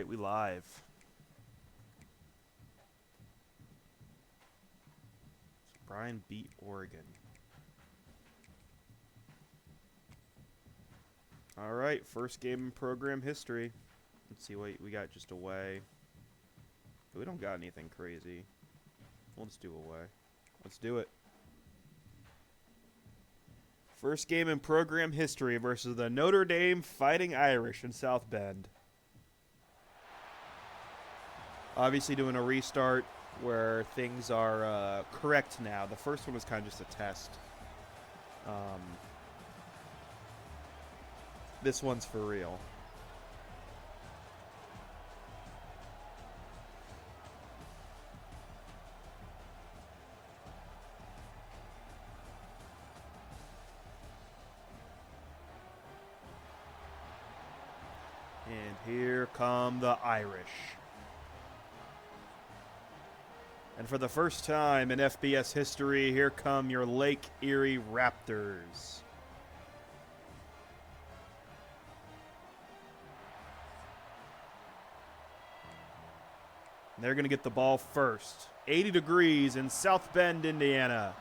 right, we live. Brian beat Oregon. All right, first game in program history. Let's see what we got. Just away. We don't got anything crazy. Let's do away. Let's do it. First game in program history versus the Notre Dame Fighting Irish in South Bend. Obviously doing a restart where things are correct now. The first one was kind of just a test. This one's for real. And here come the Irish. And for the first time in FBS history, here come your Lake Erie Raptors. They're going to get the ball first. 80 degrees in South Bend, Indiana.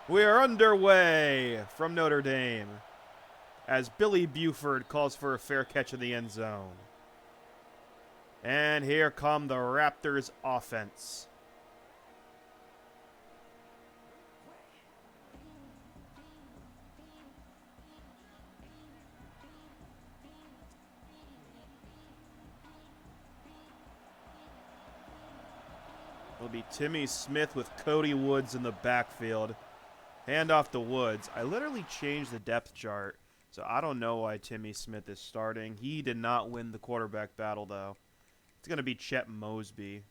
We are underway from Notre Dame as Billy Buford calls for a fair catch in the end zone. And here come the Raptors offense. It'll be Timmy Smith with Cody Woods in the backfield. Hand off to Woods. I literally changed the depth chart, so I don't know why Timmy Smith is starting. He did not win the quarterback battle, though. It's going to be Chet Mosby.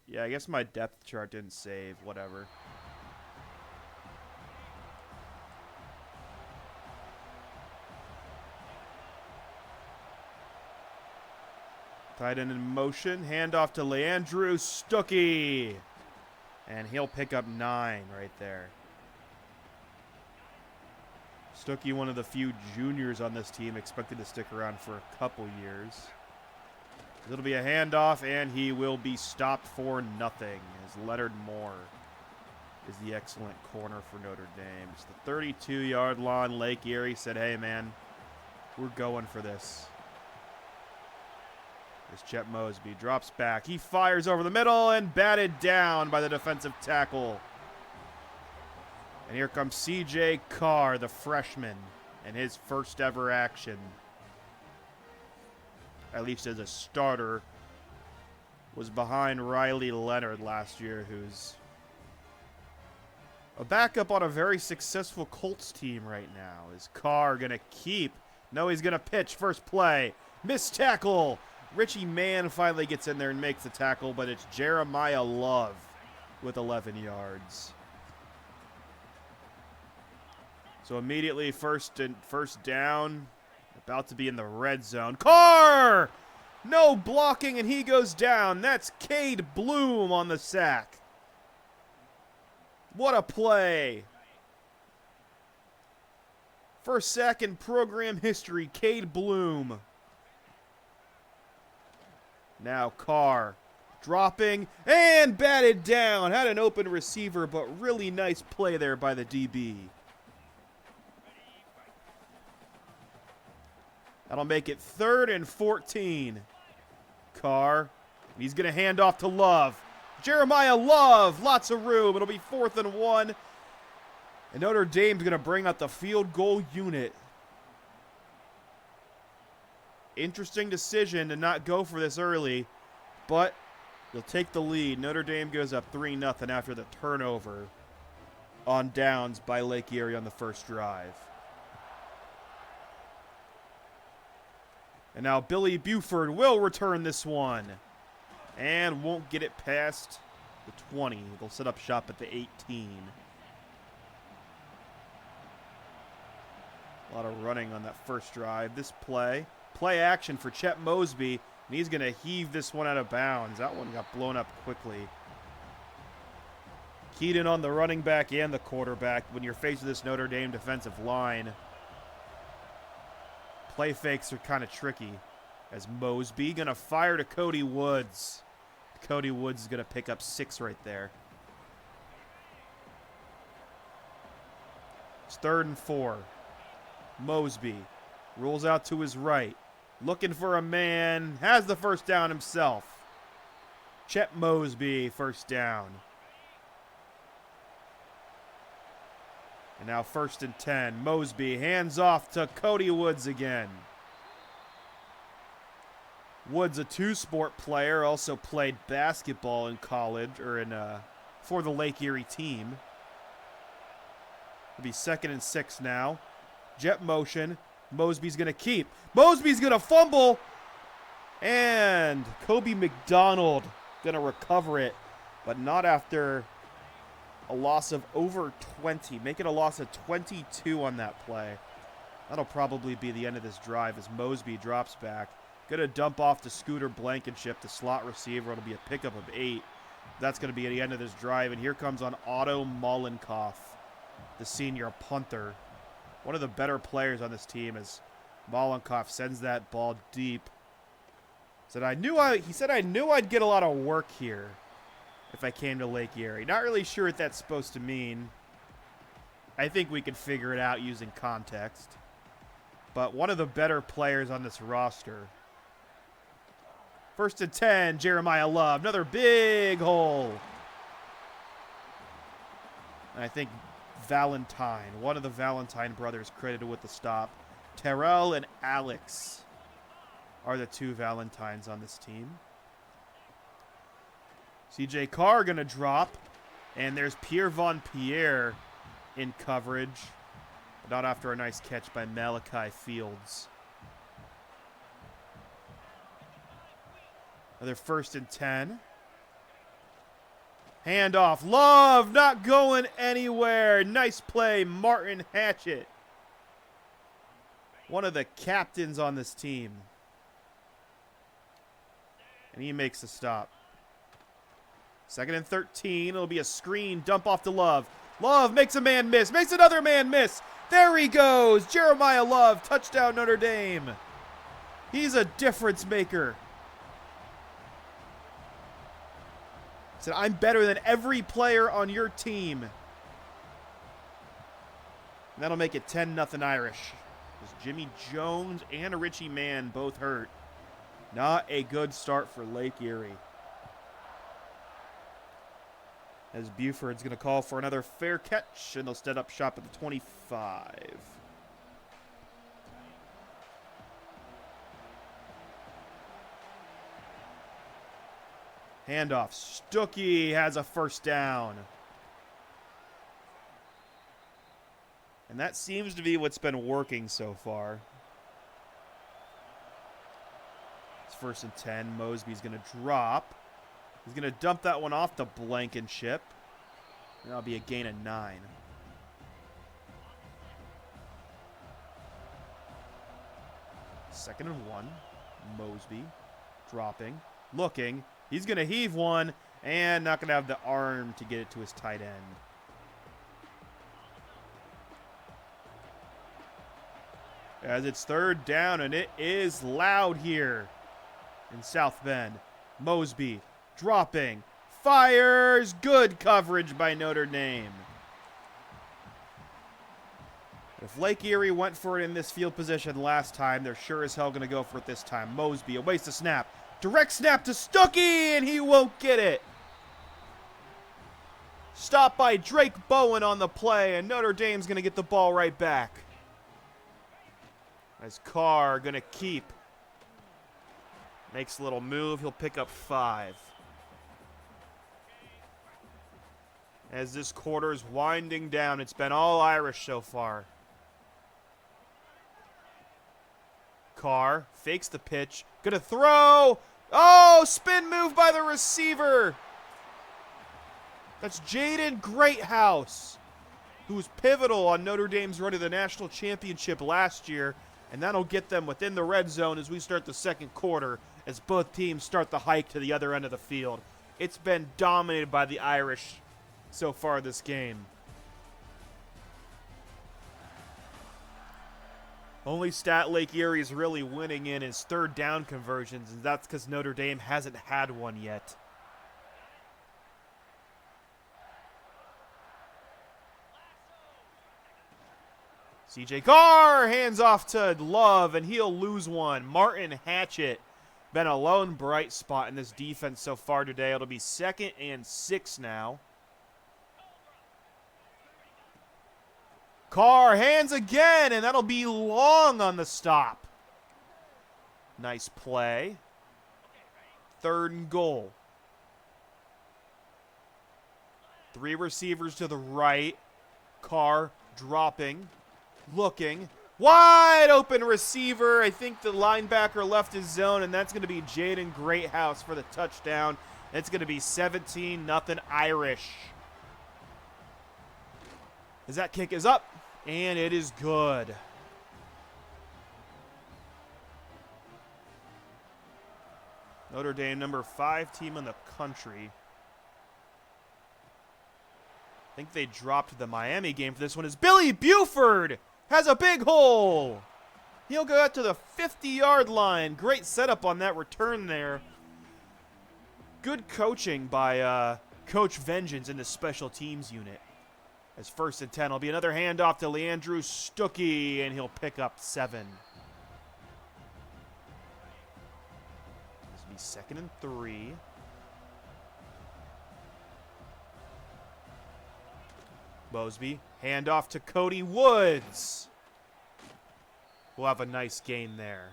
Yeah, I guess my depth chart didn't save. Whatever. Tight end in motion. Handoff to Leandrew Stuckey. And he'll pick up 9 right there. Stuckey, one of the few juniors on this team, expected to stick around for a couple years. It'll be a handoff, and he will be stopped for nothing, as Leonard Moore is the excellent corner for Notre Dame. It's the 32-yard line. Lake Erie said, hey, man, we're going for this. As Chet Mosby drops back. He fires over the middle and batted down by the defensive tackle. And here comes C.J. Carr, the freshman, and his first ever action. At least as a starter. Was behind Riley Leonard last year, who's a backup on a very successful Colts team right now. Is Carr going to keep? No, he's going to pitch. First play. Missed tackle. Richie Mann finally gets in there and makes the tackle, but it's Jeremiah Love with 11 yards. So immediately first down, about to be in the red zone. Carr! No blocking, and he goes down. That's Cade Bloom on the sack. What a play. First sack in program history, Cade Bloom. Now Carr dropping and batted down. Had an open receiver, but really nice play there by the DB. That'll make it 3rd and 14. Carr. He's going to hand off to Love. Jeremiah Love. Lots of room. It'll be 4th and 1. And Notre Dame's going to bring out the field goal unit. Interesting decision to not go for this early, but you'll take the lead. Notre Dame goes up 3-0 after the turnover on downs by Lake Erie on the first drive. And now Billy Buford will return this one and won't get it past the 20. They'll set up shop at the 18. A lot of running on that first drive. This play action for Chet Mosby, and he's going to heave this one out of bounds. That one got blown up quickly. Keyed in on the running back and the quarterback when you're faced with this Notre Dame defensive line. Play fakes are kind of tricky. As Mosby going to fire to Cody Woods. Cody Woods is going to pick up 6 right there. It's 3rd and 4. Mosby rolls out to his right. Looking for a man. Has the first down himself. Chet Mosby, first down. And now 1st and 10. Mosby hands off to Cody Woods again. Woods, a two-sport player, also played basketball in college, or for the Lake Erie team. It'll be 2nd and 6 now. Jet motion. Mosby's going to keep. Mosby's going to fumble. And Kobe McDonald going to recover it, but not after a loss of over 20. Make it a loss of 22 on that play. That'll probably be the end of this drive as Mosby drops back. Going to dump off to Scooter Blankenship, the slot receiver. It'll be a pickup of 8. That's going to be at the end of this drive. And here comes on Otto Mollenkoff, the senior punter. One of the better players on this team as Mollenkoff sends that ball deep. He said, I knew I'd get a lot of work here if I came to Lake Erie. Not really sure what that's supposed to mean. I think we could figure it out using context. But one of the better players on this roster. 1st and 10, Jeremiah Love. Another big hole. And I think Valentine, one of the Valentine brothers, credited with the stop. Terrell and Alex are the 2 Valentines on this team. CJ Carr going to drop. And there's Pierre Von Pierre in coverage. But not after a nice catch by Malachi Fields. Another 1st and 10. Handoff. Love not going anywhere. Nice play, Martin Hatchett. One of the captains on this team. And he makes the stop. 2nd and 13. It'll be a screen. Dump off to Love. Love makes a man miss. Makes another man miss. There he goes. Jeremiah Love. Touchdown Notre Dame. He's a difference maker. Said, I'm better than every player on your team. And that'll make it 10-0 Irish. Because Jimmy Jones and Richie Mann both hurt. Not a good start for Lake Erie. As Buford's going to call for another fair catch, and they'll set up shop at the 25. Handoff. Stuckey has a first down. And that seems to be what's been working so far. It's 1st and 10. Mosby's going to drop. He's going to dump that one off to Blankenship. And that'll be a gain of 9. Second and 1. Mosby dropping. Looking. He's going to heave one, and not going to have the arm to get it to his tight end. As it's 3rd down, and it is loud here in South Bend. Mosby dropping. Fires. Good coverage by Notre Dame. If Lake Erie went for it in this field position last time, they're sure as hell going to go for it this time. Mosby awaits the snap. Direct snap to Stuckey, and he won't get it. Stopped by Drake Bowen on the play, and Notre Dame's going to get the ball right back. As Carr going to keep. Makes a little move. He'll pick up 5. As this quarter's winding down, it's been all Irish so far. Carr fakes the pitch. Gonna throw. Oh, spin move by the receiver. That's Jaden Greathouse, who was pivotal on Notre Dame's run to the national championship last year. And that'll get them within the red zone as we start the second quarter, as both teams start the hike to the other end of the field. It's been dominated by the Irish so far this game. Only stat Lake Erie is really winning in is third down conversions, and that's because Notre Dame hasn't had one yet. CJ Carr hands off to Love, and he'll lose one. Martin Hatchett been a lone bright spot in this defense so far today. It'll be 2nd and 6 now. Carr hands again, and that'll be long on the stop. Nice play. 3rd and goal. 3 receivers to the right. Carr dropping. Looking. Wide open receiver. I think the linebacker left his zone, and that's going to be Jaden Greathouse for the touchdown. It's going to be 17-0 Irish. As that kick is up, and it is good. Notre Dame, number 5 team in the country. I think they dropped the Miami game for this one. As Billy Buford has a big hole. He'll go out to the 50-yard line. Great setup on that return there. Good coaching by Coach Vengeance in the special teams unit. As 1st and 10 will be another handoff to Leandrew Stuckey, and he'll pick up 7. This will be 2nd and 3. Mosby, handoff to Cody Woods. We'll have a nice gain there.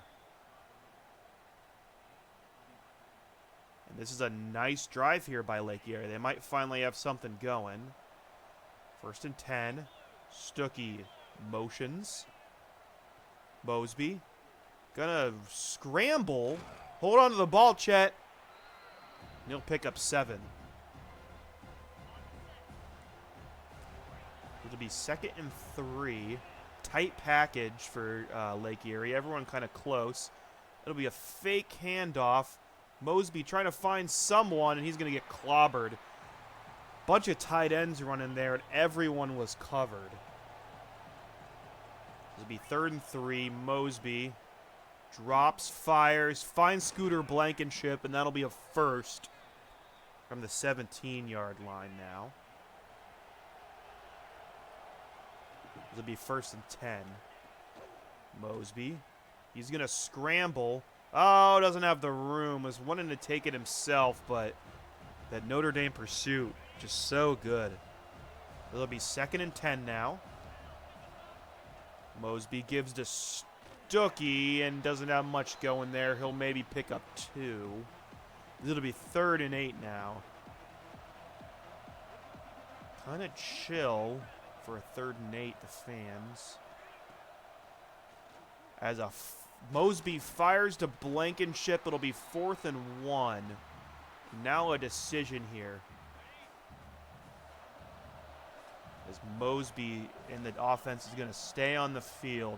And this is a nice drive here by Lake Erie. They might finally have something going. 1st and 10. Stuckey motions. Mosby. Gonna scramble. Hold on to the ball, Chet. And he'll pick up 7. It'll be 2nd and 3. Tight package for Lake Erie. Everyone kind of close. It'll be a fake handoff. Mosby trying to find someone, and he's going to get clobbered. Bunch of tight ends running there, and everyone was covered. It'll be 3rd and 3. Mosby drops, fires, finds Scooter Blankenship, and that'll be a first from the 17-yard line now. It'll be 1st and 10. Mosby. He's going to scramble. Oh, doesn't have the room. Was wanting to take it himself, but that Notre Dame pursuit just so good. It'll be 2nd and 10 now. Mosby gives to Stuckey and doesn't have much going there. He'll maybe pick up 2. It'll be 3rd and 8 now. Kind of chill for a 3rd and 8, the fans. As Mosby fires to Blankenship, it'll be 4th and 1. Now a decision here. As Mosby in the offense is going to stay on the field.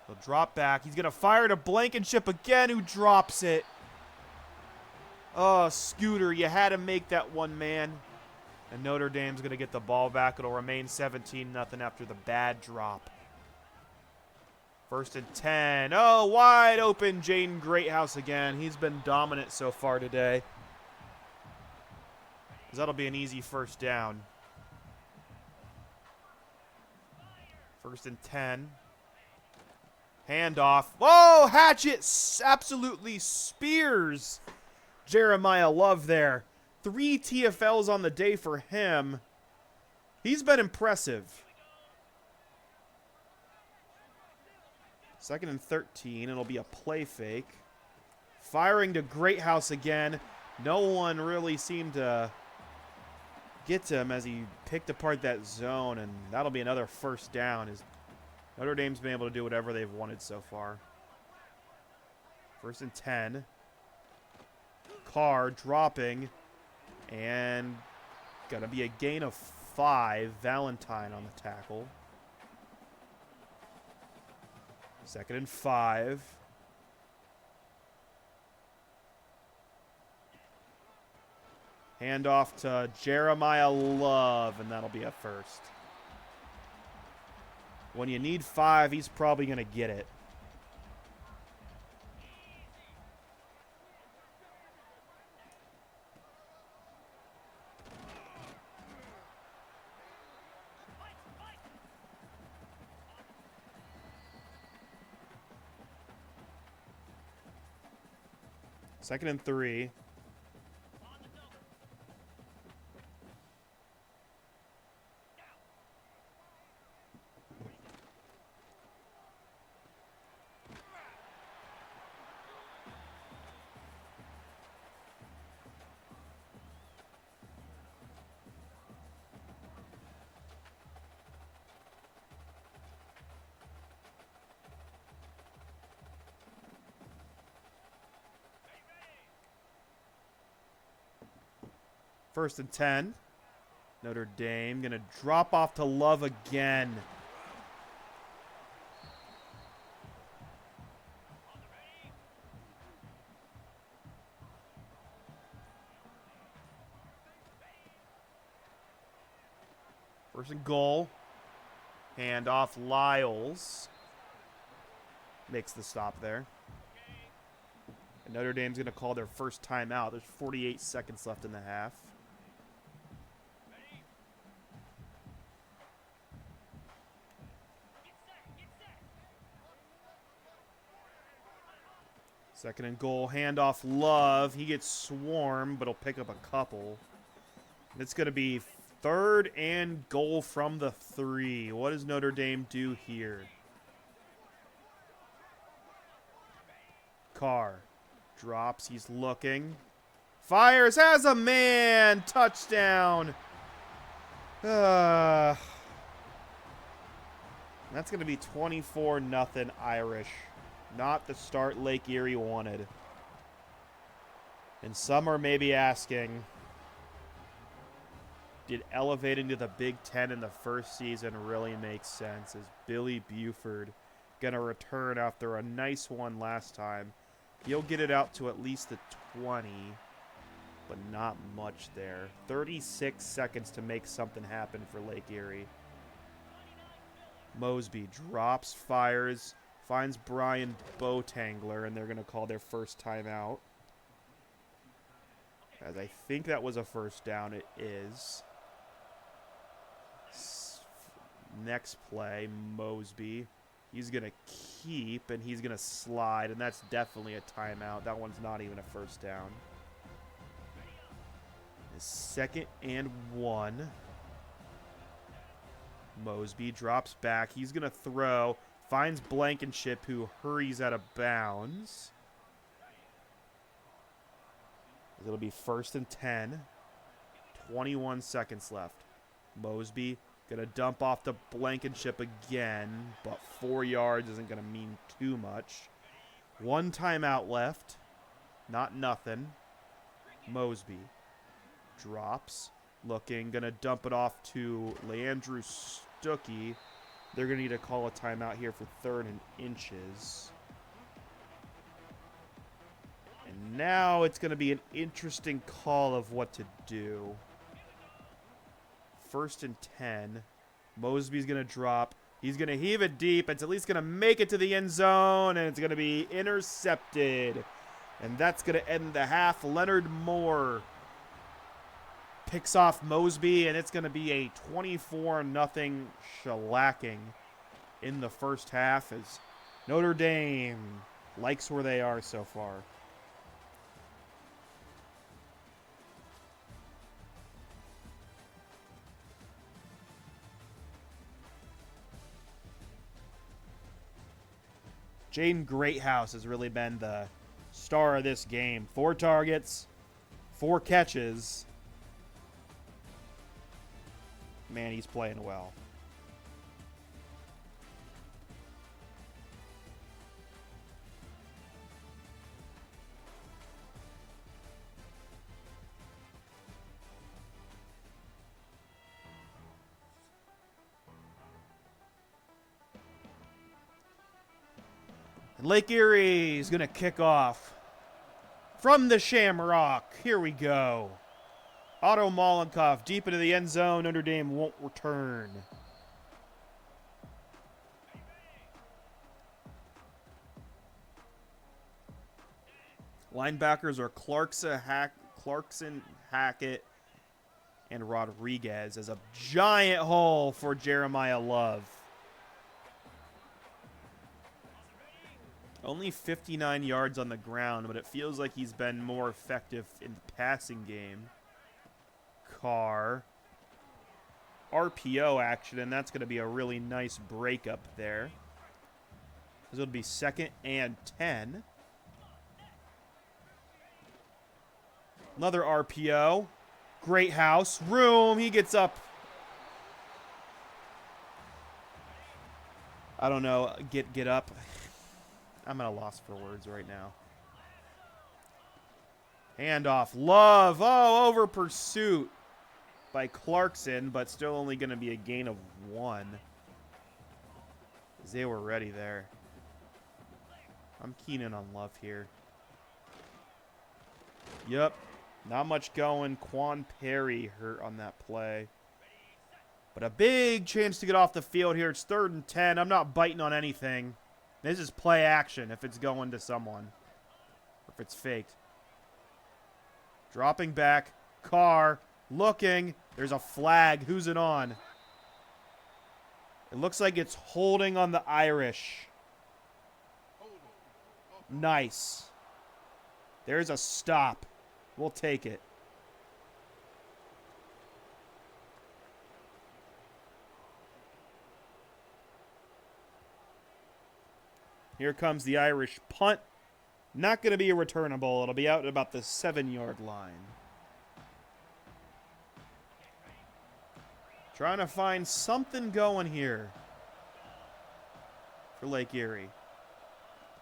He'll drop back. He's going to fire to Blankenship again, who drops it. Oh, Scooter, you had to make that one, man. And Notre Dame's going to get the ball back. It'll remain 17-0 after the bad drop. 1st and 10. Oh, wide open Jaden Greathouse again. He's been dominant so far today. That'll be an easy 1st down. 1st and 10. Handoff. Whoa, Hatchett absolutely spears Jeremiah Love there. 3 TFLs on the day for him. He's been impressive. 2nd and 13. It'll be a play fake. Firing to Greathouse again. No one really seemed to get to him as he picked apart that zone, and that'll be another 1st down. As Notre Dame's been able to do whatever they've wanted so far. 1st and 10. Carr dropping. And gonna be a gain of 5. Valentine on the tackle. 2nd and 5. Handoff to Jeremiah Love, and that'll be a first. When you need 5, he's probably going to get it. Second and 3. First and 10. Notre Dame going to drop off to Love again. First and goal. Hand off Lyles. Makes the stop there. And Notre Dame's going to call their first timeout. There's 48 seconds left in the half. Second and goal, handoff Love. He gets swarmed, but he'll pick up a couple. It's going to be third and goal from the 3. What does Notre Dame do here? Carr drops. He's looking. Fires. Has a man. Touchdown. That's going to be 24-0 Irish. Not the start Lake Erie wanted. And some are maybe asking, did elevating to the Big Ten in the first season really make sense? Is Billy Buford going to return after a nice one last time? He'll get it out to at least the 20, but not much there. 36 seconds to make something happen for Lake Erie. Mosby drops, fires, finds Brian Botangler, and they're going to call their first timeout. As I think that was a first down. It is. Next play, Mosby. He's going to keep, and he's going to slide, and that's definitely a timeout. That one's not even a first down. Second and 1. Mosby drops back. He's going to throw. Finds Blankenship, who hurries out of bounds. It'll be first and 10. 21 seconds left. Mosby going to dump off to Blankenship again, but 4 yards isn't going to mean too much. 1 timeout left. Not nothing. Mosby drops. Looking. Going to dump it off to Leandrew Stuckey. They're going to need to call a timeout here for 3rd and inches. And now it's going to be an interesting call of what to do. First and 10. Mosby's going to drop. He's going to heave it deep. It's at least going to make it to the end zone, and it's going to be intercepted. And that's going to end the half. Leonard Moore picks off Mosby, and it's going to be a 24-0 shellacking in the first half as Notre Dame likes where they are so far. Jaden Greathouse has really been the star of this game. 4 targets, 4 catches. Man, he's playing well. And Lake Erie is going to kick off from the Shamrock. Here we go. Otto Molenkoff deep into the end zone. Notre Dame won't return. Linebackers are Clarkson, Hackett, and Rodriguez as a giant hole for Jeremiah Love. Only 59 yards on the ground, but it feels like he's been more effective in the passing game. Carr. RPO action, and that's going to be a really nice breakup there. This will be 2nd and 10. Another RPO. Great house. Room. He gets up. I don't know. Get up. I'm at a loss for words right now. Handoff. Love. Oh, over pursuit by Clarkson, but still only going to be a gain of 1. They were ready there. I'm keen in on Love here. Yep. Not much going. Quan Perry hurt on that play. But a big chance to get off the field here. It's 3rd and 10. I'm not biting on anything. This is play action if it's going to someone. Or if it's faked. Dropping back. Carr. Looking. There's a flag. Who's it on? It looks like it's holding on the Irish. Nice. There's a stop. We'll take it. Here comes the Irish punt. Not going to be a returnable. It'll be out at about the 7-yard line. Trying to find something going here for Lake Erie.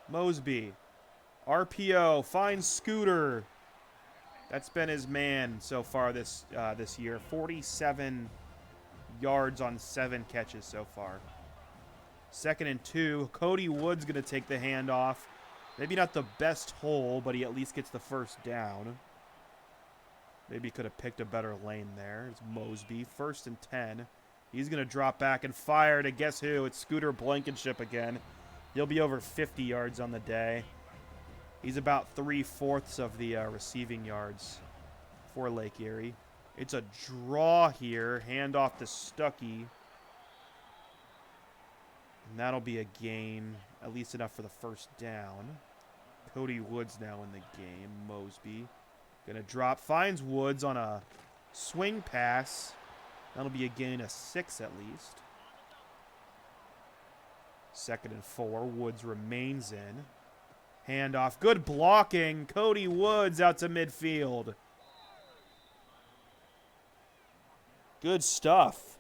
Mosby. RPO. Finds Scooter. That's been his man so far this year. 47 yards on 7 catches so far. 2nd and 2. Cody Wood's going to take the handoff. Maybe not the best hole, but he at least gets the first down. Maybe he could have picked a better lane there. It's Mosby. 1st and 10. He's going to drop back and fire to guess who? It's Scooter Blankenship again. He'll be over 50 yards on the day. He's about 3/4 of the receiving yards for Lake Erie. It's a draw here. Handoff to Stuckey. And that'll be a gain, at least enough for the first down. Cody Woods now in the game. Mosby gonna drop. Finds Woods on a swing pass. That'll be a gain of 6 at least. 2nd and 4. Woods remains in. Handoff. Good blocking. Cody Woods out to midfield. Good stuff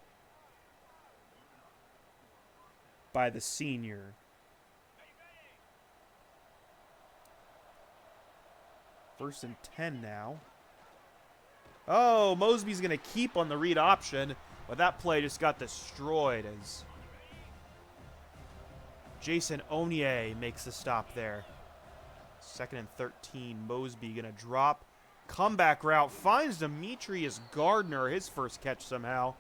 by the senior. First and 10 now. Oh, Mosby's going to keep on the read option, but that play just got destroyed as Jason Onier makes the stop there. 2nd and 13. Mosby going to drop. Comeback route. Finds Demetrius Gardner, his first catch somehow.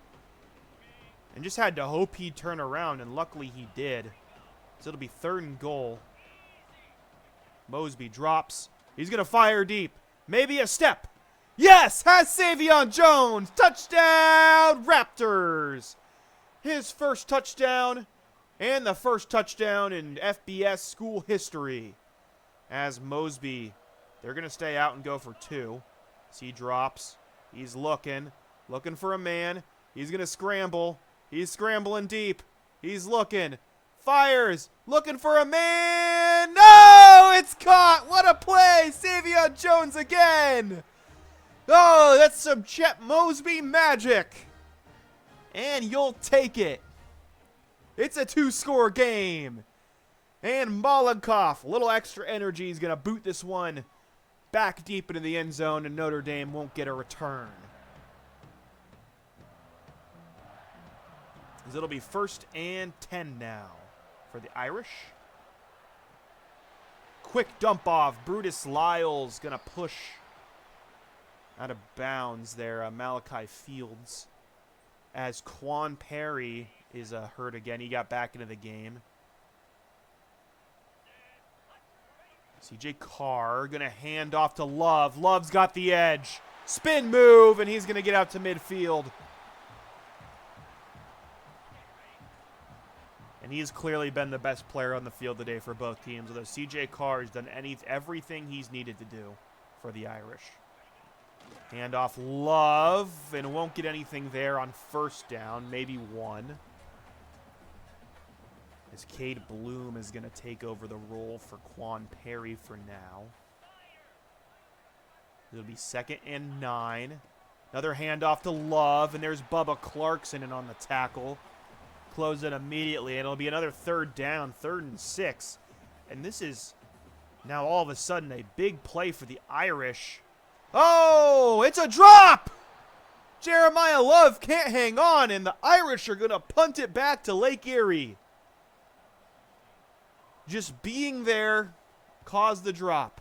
And just had to hope he'd turn around, and luckily he did. So it'll be 3rd and goal. Mosby drops. He's going to fire deep. Maybe a step. Yes! Has Savion Jones. Touchdown, Raptors. His first touchdown and the first touchdown in FBS school history. As Mosby, they're going to stay out and go for 2. As he drops. He's looking for a man. He's going to scramble. He's scrambling deep. He's looking. Fires. Looking for a man. No! It's caught. What a play. Savion Jones again. Oh, that's some Chet Mosby magic. And you'll take it. It's a 2-score game. And Mollenkopf, a little extra energy. He's going to boot this one back deep into the end zone, and Notre Dame won't get a return. As it'll be 1st and 10 now for the Irish. Quick dump off. Brutus Lyles going to push out of bounds there. Malachi Fields. As Quan Perry is hurt again. He got back into the game. CJ Carr going to hand off to Love. Love's got the edge. Spin move, and he's going to get out to midfield. And he's clearly been the best player on the field today for both teams, although CJ Carr has done everything he's needed to do for the Irish. Hand off Love, and won't get anything there on first down, maybe one. As Cade Bloom is going to take over the role for Quan Perry for now. It'll be 2nd and 9. Another handoff to Love, and there's Bubba Clarkson in on the tackle. Close it immediately, and it'll be another 3rd down, 3rd and 6. And this is now all of a sudden a big play for the Irish. Oh, it's a drop! Jeremiah Love can't hang on, and the Irish are going to punt it back to Lake Erie. Just being there caused the drop.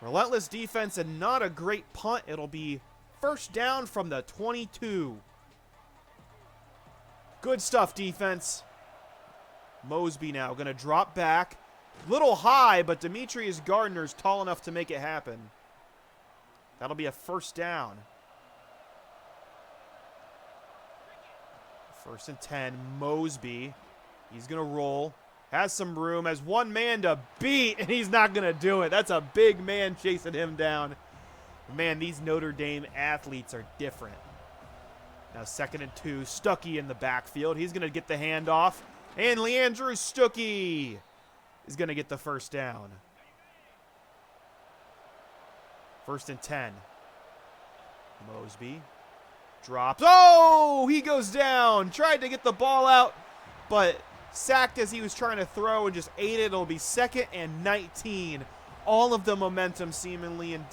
Relentless defense and not a great punt. It'll be 1st down from the 22. Good stuff, defense. Mosby now going to drop back. Little high, but Demetrius Gardner's tall enough to make it happen. That'll be a 1st down. 1st and 10, Mosby. He's going to roll. Has some room. Has one man to beat, and he's not going to do it. That's a big man chasing him down. Man, these Notre Dame athletes are different. Now 2nd and 2. Stuckey in the backfield. He's going to get the handoff. And Leandrew Stuckey is going to get the 1st down. 1st and 10. Mosby drops. Oh, he goes down. Tried to get the ball out, but sacked as he was trying to throw and just ate it. It'll be 2nd and 19. All of the momentum seemingly in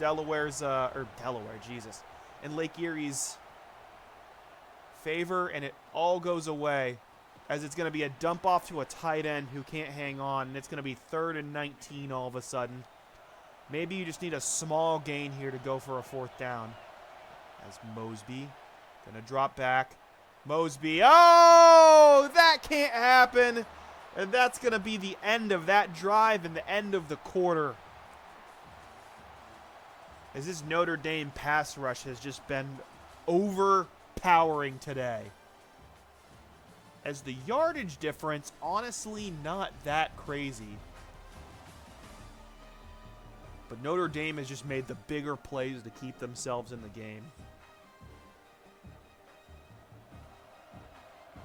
in Lake Erie's favor, and it all goes away as it's going to be a dump off to a tight end who can't hang on, and it's going to be 3rd and 19 all of a sudden. Maybe you just need a small gain here to go for a 4th down. As Mosby going to drop back. Mosby, oh, that can't happen. And that's going to be the end of that drive and the end of the quarter. As this Notre Dame pass rush has just been overpowering today. As the yardage difference, honestly, not that crazy. But Notre Dame has just made the bigger plays to keep themselves in the game.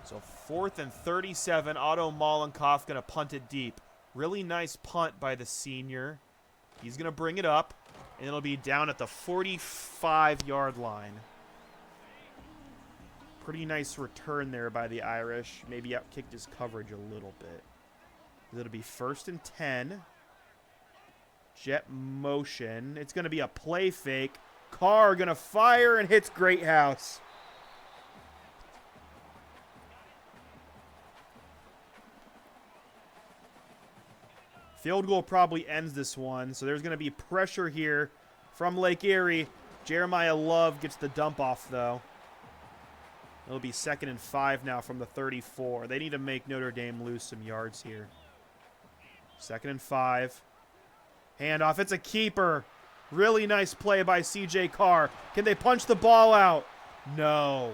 So 4th and 37, Otto Mollenkoff going to punt it deep. Really nice punt by the senior. He's going to bring it up, and it'll be down at the 45-yard line. Pretty nice return there by the Irish. Maybe outkicked his coverage a little bit. It'll be 1st and 10. Jet motion. It's going to be a play fake. Carr going to fire and hits Greathouse. Field goal probably ends this one, so there's going to be pressure here from Lake Erie. Jeremiah Love gets the dump off, though. It'll be 2nd and 5 now from the 34. They need to make Notre Dame lose some yards here. 2nd and 5. Handoff. It's a keeper. Really nice play by CJ Carr. Can they punch the ball out? No.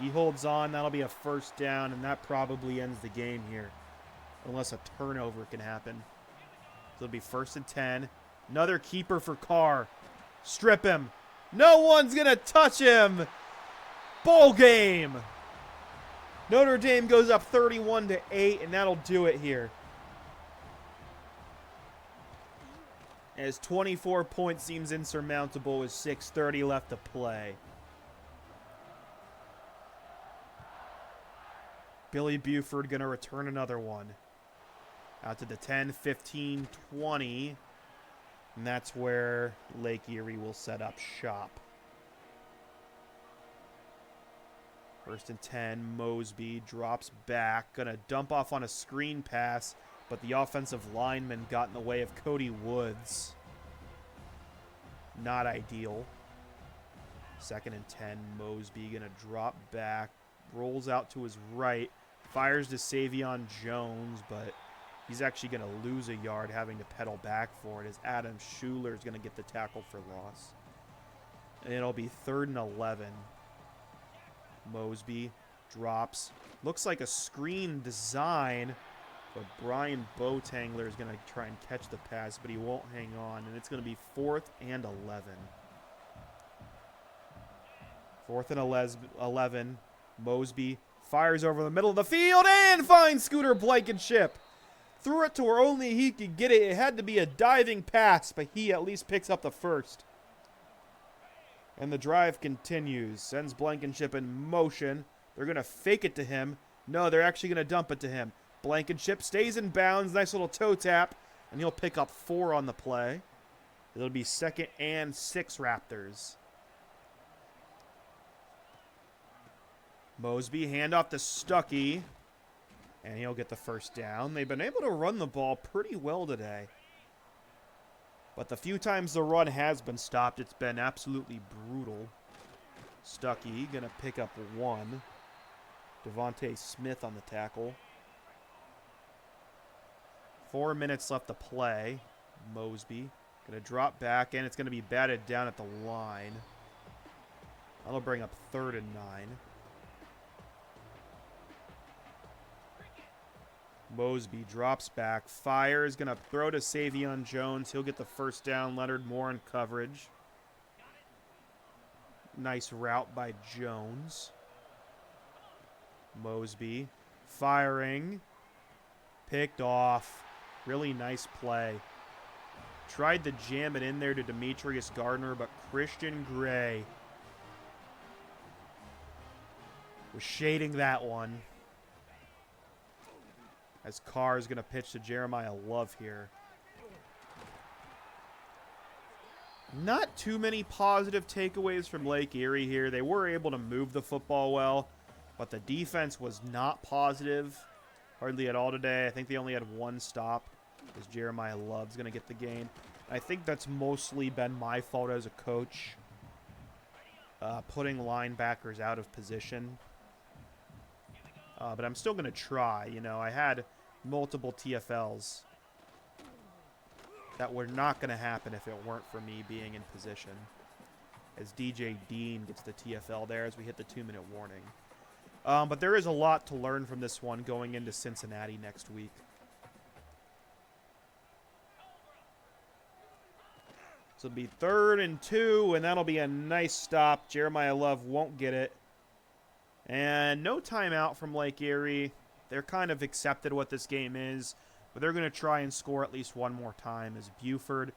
He holds on. That'll be a 1st down, and that probably ends the game here. Unless a turnover can happen. So it'll be 1st and 10. Another keeper for Carr. Strip him. No one's going to touch him. Bowl game. Notre Dame goes up 31-8, and that'll do it here. As 24 points seems insurmountable with 6:30 left to play. Billy Buford going to return another one. Out to the 10, 15, 20. And that's where Lake Erie will set up shop. 1st and 10, Mosby drops back. Going to dump off on a screen pass, but the offensive lineman got in the way of Cody Woods. Not ideal. 2nd and 10, Mosby going to drop back. Rolls out to his right. Fires to Savion Jones, but He's actually going to lose a yard having to pedal back for it as Adam Schuler is going to get the tackle for loss. And it'll be 3rd and 11. Mosby drops. Looks like a screen design, but Brian Botangler is going to try and catch the pass, but he won't hang on. And it's going to be 4th and 11. 4th and 11. Mosby fires over the middle of the field and finds Scooter Blankenship. Threw it to where only he could get it. It had to be a diving pass, but he at least picks up the first. And the drive continues. Sends Blankenship in motion. They're going to fake it to him. No, they're actually going to dump it to him. Blankenship stays in bounds. Nice little toe tap. And he'll pick up 4 on the play. It'll be 2nd and 6 Raptors. Mosby, handoff to Stuckey. And he'll get the first down. They've been able to run the ball pretty well today. But the few times the run has been stopped, it's been absolutely brutal. Stuckey going to pick up 1. Devontae Smith on the tackle. 4 minutes left to play. Mosby going to drop back, and it's going to be batted down at the line. That'll bring up 3rd and 9. Mosby drops back, fires, going to throw to Savion Jones. He'll get the first down. Leonard Moore in coverage. Nice route by Jones. Mosby firing. Picked off. Really nice play. Tried to jam it in there to Demetrius Gardner, but Christian Gray was shading that one. As Carr is going to pitch to Jeremiah Love here. Not too many positive takeaways from Lake Erie here. They were able to move the football well, but the defense was not positive hardly at all today. I think they only had 1 stop, as Jeremiah Love's going to get the gain. I think that's mostly been my fault as a coach, putting linebackers out of position. But I'm still going to try. You know, I had multiple TFLs that were not going to happen if it weren't for me being in position. As DJ Dean gets the TFL there as we hit the 2-minute warning. But there is a lot to learn from this one going into Cincinnati next week. So it'll be 3rd and 2, and that'll be a nice stop. Jeremiah Love won't get it. And no timeout from Lake Erie. They're kind of accepted what this game is, but they're going to try and score at least 1 more time as Buford,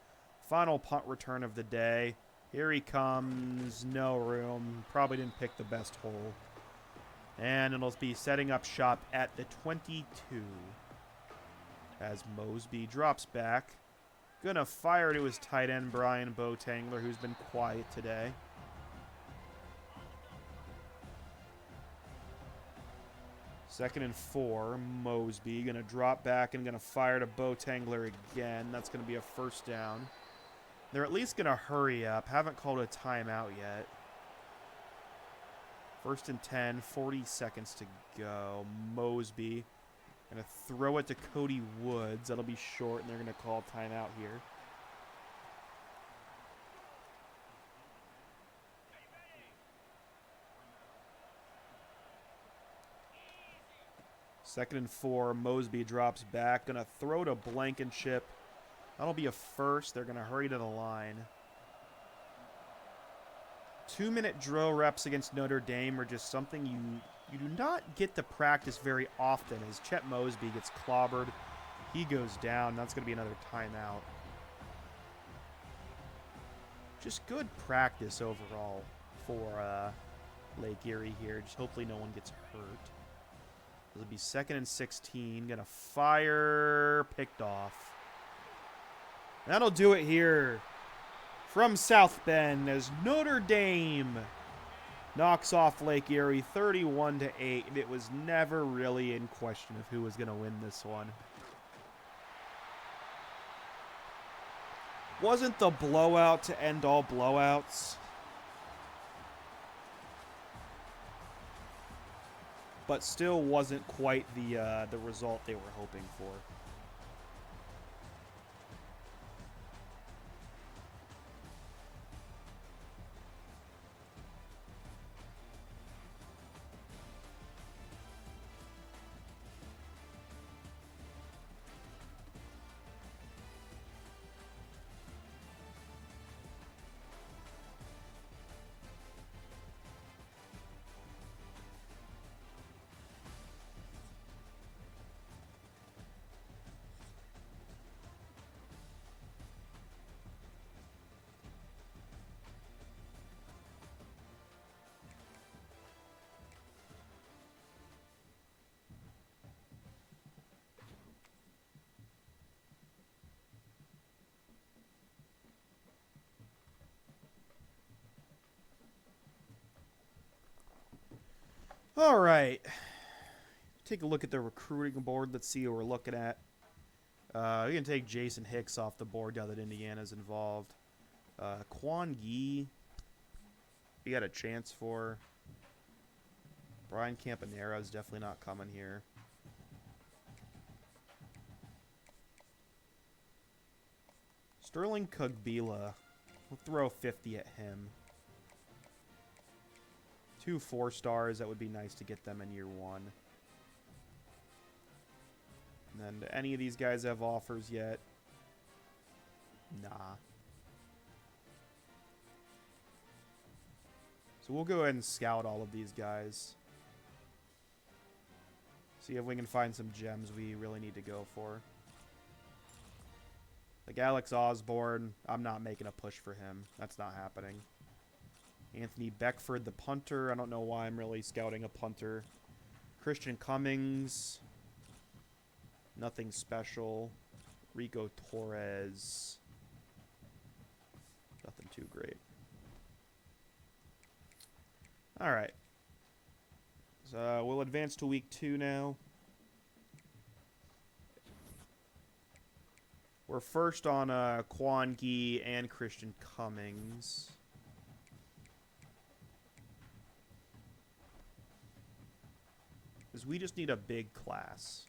final punt return of the day. Here he comes. No room. Probably didn't pick the best hole. And it'll be setting up shop at the 22 as Mosby drops back. Going to fire to his tight end, Brian Botangler, who's been quiet today. Second and 4, Mosby going to drop back and going to fire to Botangler again. That's going to be a first down. They're at least going to hurry up. Haven't called a timeout yet. 1st and 10, 40 seconds to go. Mosby going to throw it to Cody Woods. That'll be short, and they're going to call timeout here. Second and 4, Mosby drops back. Going to throw to Blankenship. That'll be a first. They're going to hurry to the line. 2-minute drill reps against Notre Dame are just something you do not get to practice very often as Chet Mosby gets clobbered. He goes down. That's going to be another timeout. Just good practice overall for Lake Erie here. Just hopefully no one gets hurt. It'll be 2nd and 16. Gonna fire. Picked off. That'll do it here from South Bend as Notre Dame knocks off Lake Erie 31-8. And it was never really in question of who was going to win this one. Wasn't the blowout to end all blowouts, but still wasn't quite the result they were hoping for. All right. Take a look at the recruiting board. Let's see what we're looking at. We can take Jason Hicks off the board now that Indiana's involved. Quan Yee, we got a chance for. Brian Campanera's definitely not coming here. Sterling Kugbila, we'll throw 50 at him. 2 4-stars, that would be nice to get them in year 1. And then, do any of these guys have offers yet? Nah. So we'll go ahead and scout all of these guys. See if we can find some gems we really need to go for. Like Alex Osborne, I'm not making a push for him. That's not happening. Anthony Beckford, the punter. I don't know why I'm really scouting a punter. Christian Cummings. Nothing special. Rico Torres. Nothing too great. All right. So we'll advance to week 2 now. We're first on Quan Gee and Christian Cummings. Because we just need a big class.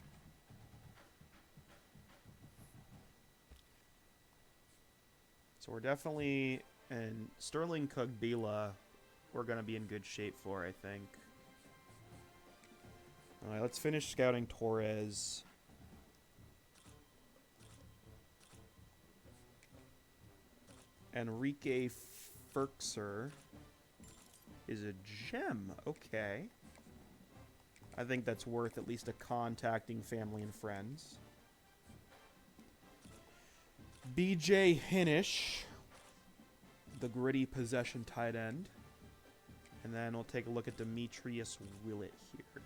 So we're definitely, and Sterling Kugbila, we're going to be in good shape for, I think. All right, let's finish scouting Torres. Enrique Ferkser is a gem. Okay. I think that's worth at least a contacting family and friends. BJ Hinish, the gritty possession tight end. And then we'll take a look at Demetrius Willett here.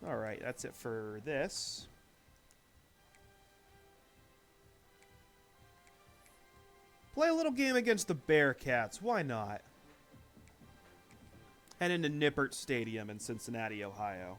All right, that's it for this. Play a little game against the Bearcats. Why not? Head into Nippert Stadium in Cincinnati, Ohio.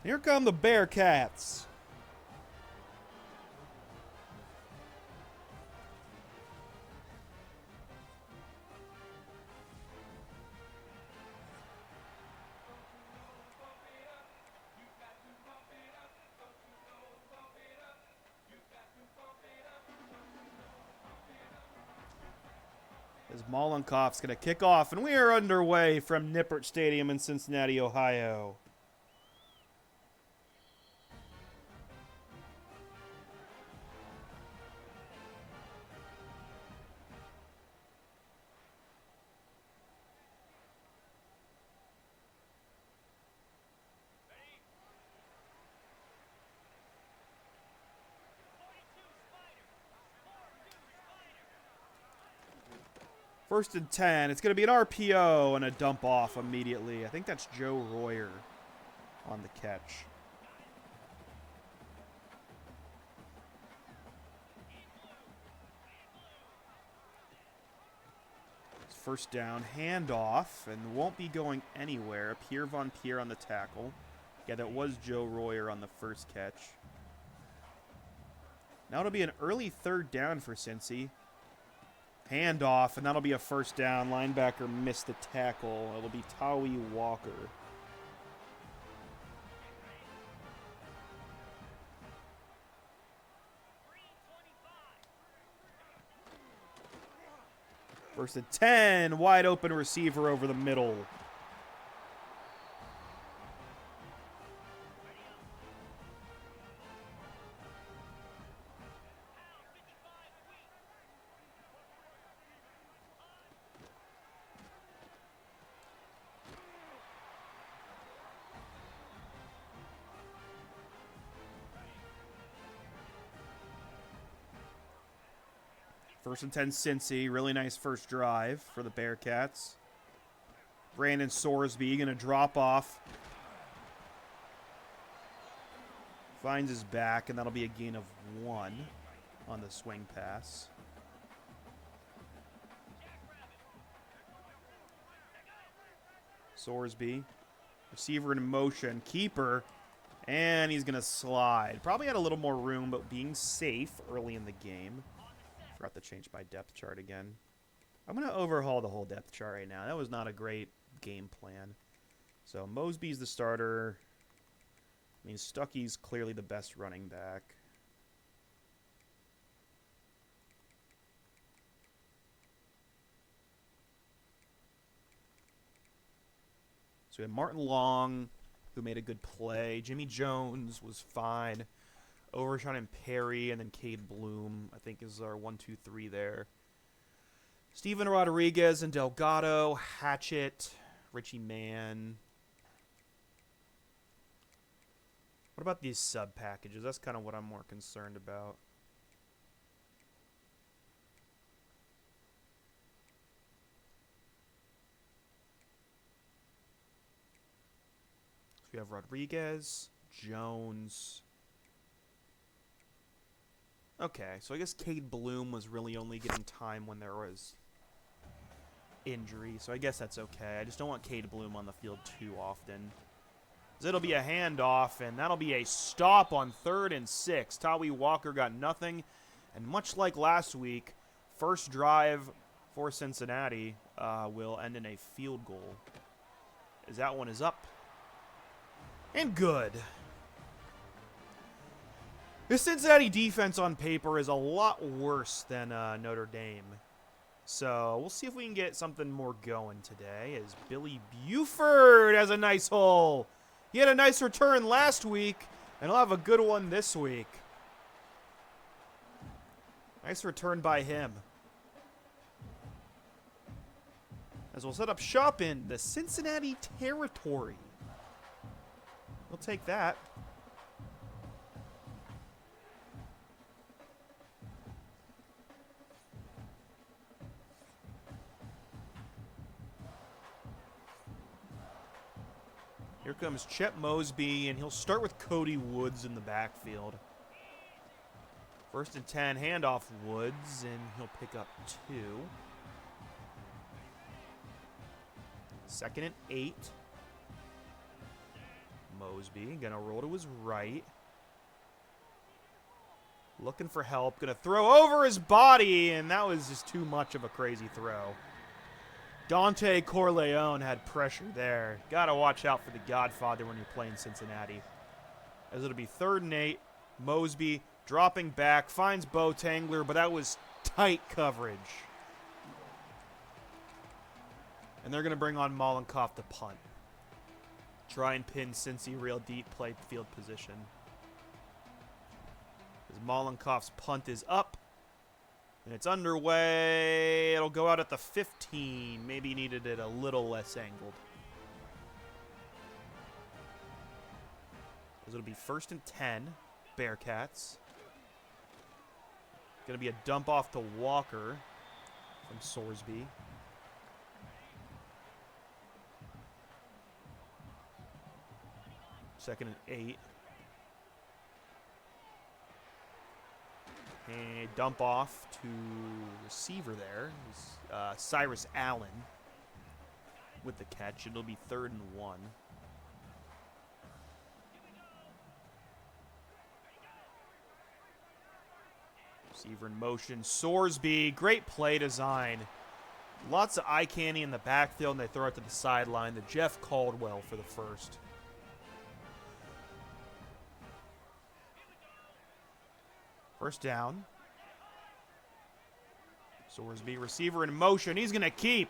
Here come the Bearcats. As Molenkoff's going to kick off, and we are underway from Nippert Stadium in Cincinnati, Ohio. First and 10. It's going to be an RPO and a dump off immediately. I think that's Joe Royer on the catch. It's first down, handoff, and won't be going anywhere. Pierre Von Pierre on the tackle. Yeah, that was Joe Royer on the first catch. Now it'll be an early 3rd down for Cincy. Handoff, and that'll be a first down. Linebacker missed the tackle. It'll be Tawi Walker. First and 10. Wide open receiver over the middle. First and 10, Cincy. Really nice first drive for the Bearcats. Brandon Sorsby going to drop off. Finds his back, and that'll be a gain of 1 on the swing pass. Sorsby. Receiver in motion. Keeper. And he's going to slide. Probably had a little more room, but being safe early in the game. Forgot to change my depth chart again. I'm going to overhaul the whole depth chart right now. That was not a great game plan. So Mosby's the starter. I mean, Stuckey's clearly the best running back. So we had Martin Long, who made a good play. Jimmy Jones was fine. Overshot and Perry, and then Cade Bloom, I think, is our 1, 2, 3 there. Steven Rodriguez and Delgado, Hatchett, Richie Mann. What about these sub packages? That's kind of what I'm more concerned about. So we have Rodriguez, Jones. Okay, so I guess Cade Bloom was really only getting time when there was injury, so I guess that's okay. I just don't want Cade Bloom on the field too often. It'll be a handoff, and that'll be a stop on 3rd and 6. Tawi Walker got nothing, and much like last week, first drive for Cincinnati will end in a field goal, as that one is up and good. The Cincinnati defense on paper is a lot worse than Notre Dame. So we'll see if we can get something more going today, as Billy Buford has a nice hole. He had a nice return last week, and he'll have a good one this week. Nice return by him. As we'll set up shop in the Cincinnati territory. We'll take that. Here comes Chet Mosby, and he'll start with Cody Woods in the backfield. 1st and 10, handoff Woods, and he'll pick up 2. 2nd and 8. Mosby gonna roll to his right. Looking for help. Gonna throw over his body, and that was just too much of a crazy throw. Dante Corleone had pressure there. Gotta watch out for the Godfather when you're playing Cincinnati. As it'll be 3rd and 8. Mosby dropping back, finds Bo Tangler, but that was tight coverage. And they're gonna bring on Mollenkopf to punt. Try and pin Cincy real deep, play field position. As Mollenkopf's punt is up. And it's underway. It'll go out at the 15. Maybe needed it a little less angled. As it'll be 1st and 10. Bearcats. Going to be a dump off to Walker from Sorsby. Second and 8. And dump off to receiver there. Cyrus Allen with the catch. It'll be 3rd and 1. Receiver in motion. Sorsby. Great play design. Lots of eye candy in the backfield, and they throw it to the sideline. The Jeff Caldwell for the first. First down. Sorsby, receiver in motion. He's going to keep.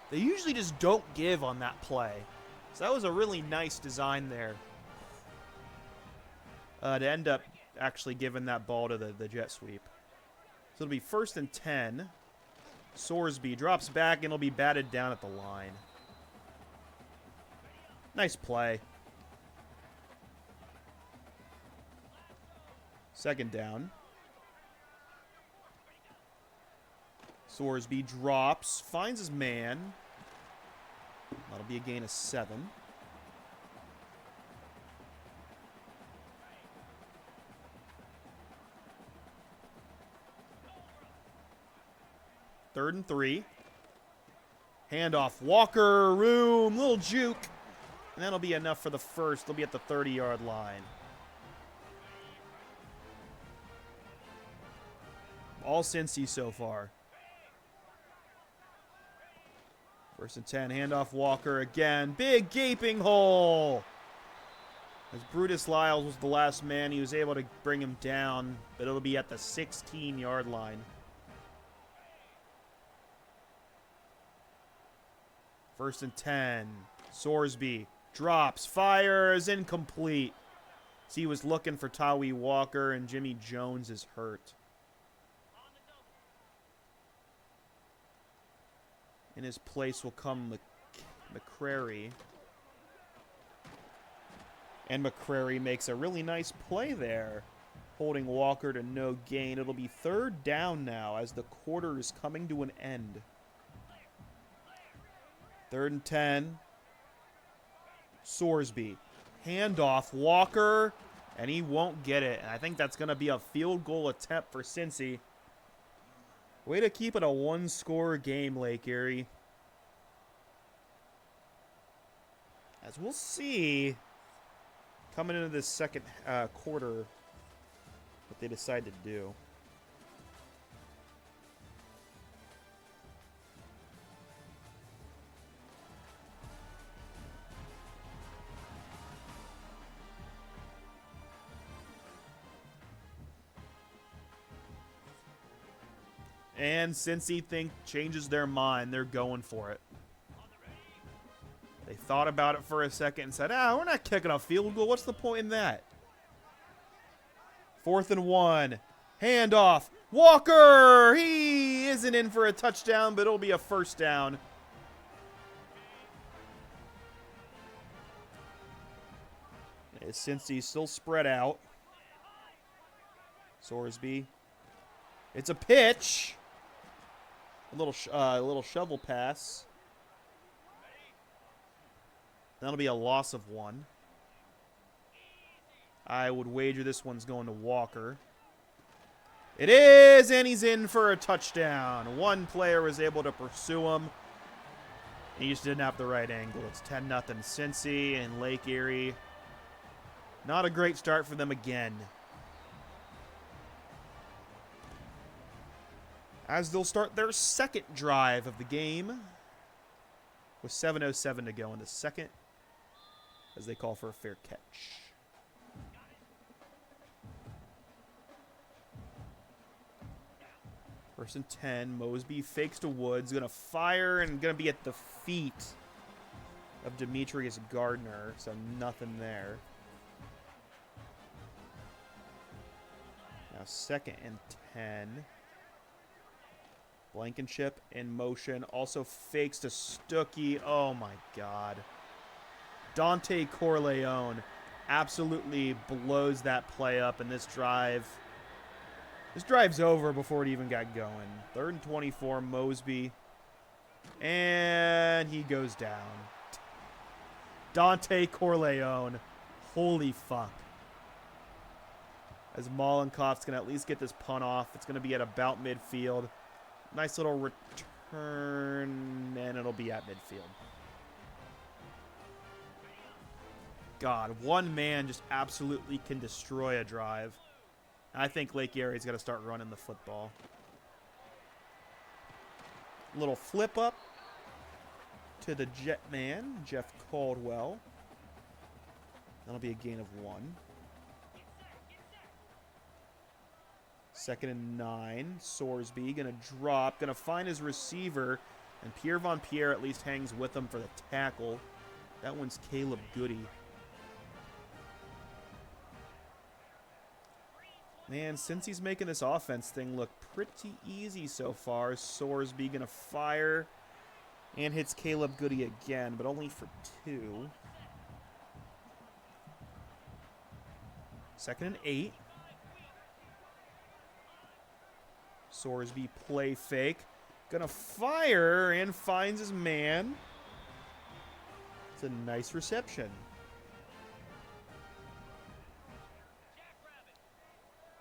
They usually just don't give on that play. So that was a really nice design there. To end up actually giving that ball to the jet sweep. So it'll be 1st and 10. Sorsby drops back, and it'll be batted down at the line. Nice play. Second down. Sorsby drops, finds his man. That'll be a gain of 7. Third and 3. Handoff. Walker, room, little juke. And that'll be enough for the first. They'll be at the 30-yard line. All Cincy so far. First and 10. Handoff Walker again. Big gaping hole. As Brutus Lyles was the last man, he was able to bring him down. But it'll be at the 16-yard line. First and 10. Sorsby drops, fires, incomplete. So he was looking for Tawi Walker, and Jimmy Jones is hurt. In his place will come McCrary. And McCrary makes a really nice play there, holding Walker to no gain. It'll be third down now as the quarter is coming to an end. Third and 10. Sorsby. Handoff. Walker. And he won't get it. And I think that's going to be a field goal attempt for Cincy. Way to keep it a one-score game, Lake Erie. As we'll see, coming into this second quarter, what they decide to do. And Cincy changes their mind. They're going for it. They thought about it for a second and said, we're not kicking a field goal. What's the point in that? 4th and 1. Handoff. Walker! He isn't in for a touchdown, but it'll be a first down. Cincy still spread out. Sorsby. It's a pitch. A little shovel pass. That'll be a loss of 1. I would wager this one's going to Walker. It is, and he's in for a touchdown. One player was able to pursue him. He just didn't have the right angle. It's 10-0 Cincy and Lake Erie. Not a great start for them again. As they'll start their second drive of the game with 7:07 to go in the second as they call for a fair catch. First and 10. Mosby fakes to Woods. Going to fire and going to be at the feet of Demetrius Gardner. So nothing there. Now 2nd and 10. Blankenship in motion. Also fakes to Stuckey. Oh, my God. Dante Corleone absolutely blows that play up in this drive. This drive's over before it even got going. 3rd and 24, Mosby. And he goes down. Dante Corleone. Holy fuck. As Mollenkoff's going to at least get this punt off. It's going to be at about midfield. Nice little return, and it'll be at midfield. God, one man just absolutely can destroy a drive. I think Lake Erie's got to start running the football. Little flip up to the jet man, Jeff Caldwell. That'll be a gain of 1. 2nd and 9. Sorsby going to drop. Going to find his receiver. And Pierre Von Pierre at least hangs with him for the tackle. That one's Caleb Goody. Man, since he's making this offense thing look pretty easy so far, Sorsby going to fire and hits Caleb Goody again, but only for 2. 2nd and 8. Sorsby play fake. Gonna fire and finds his man. It's a nice reception.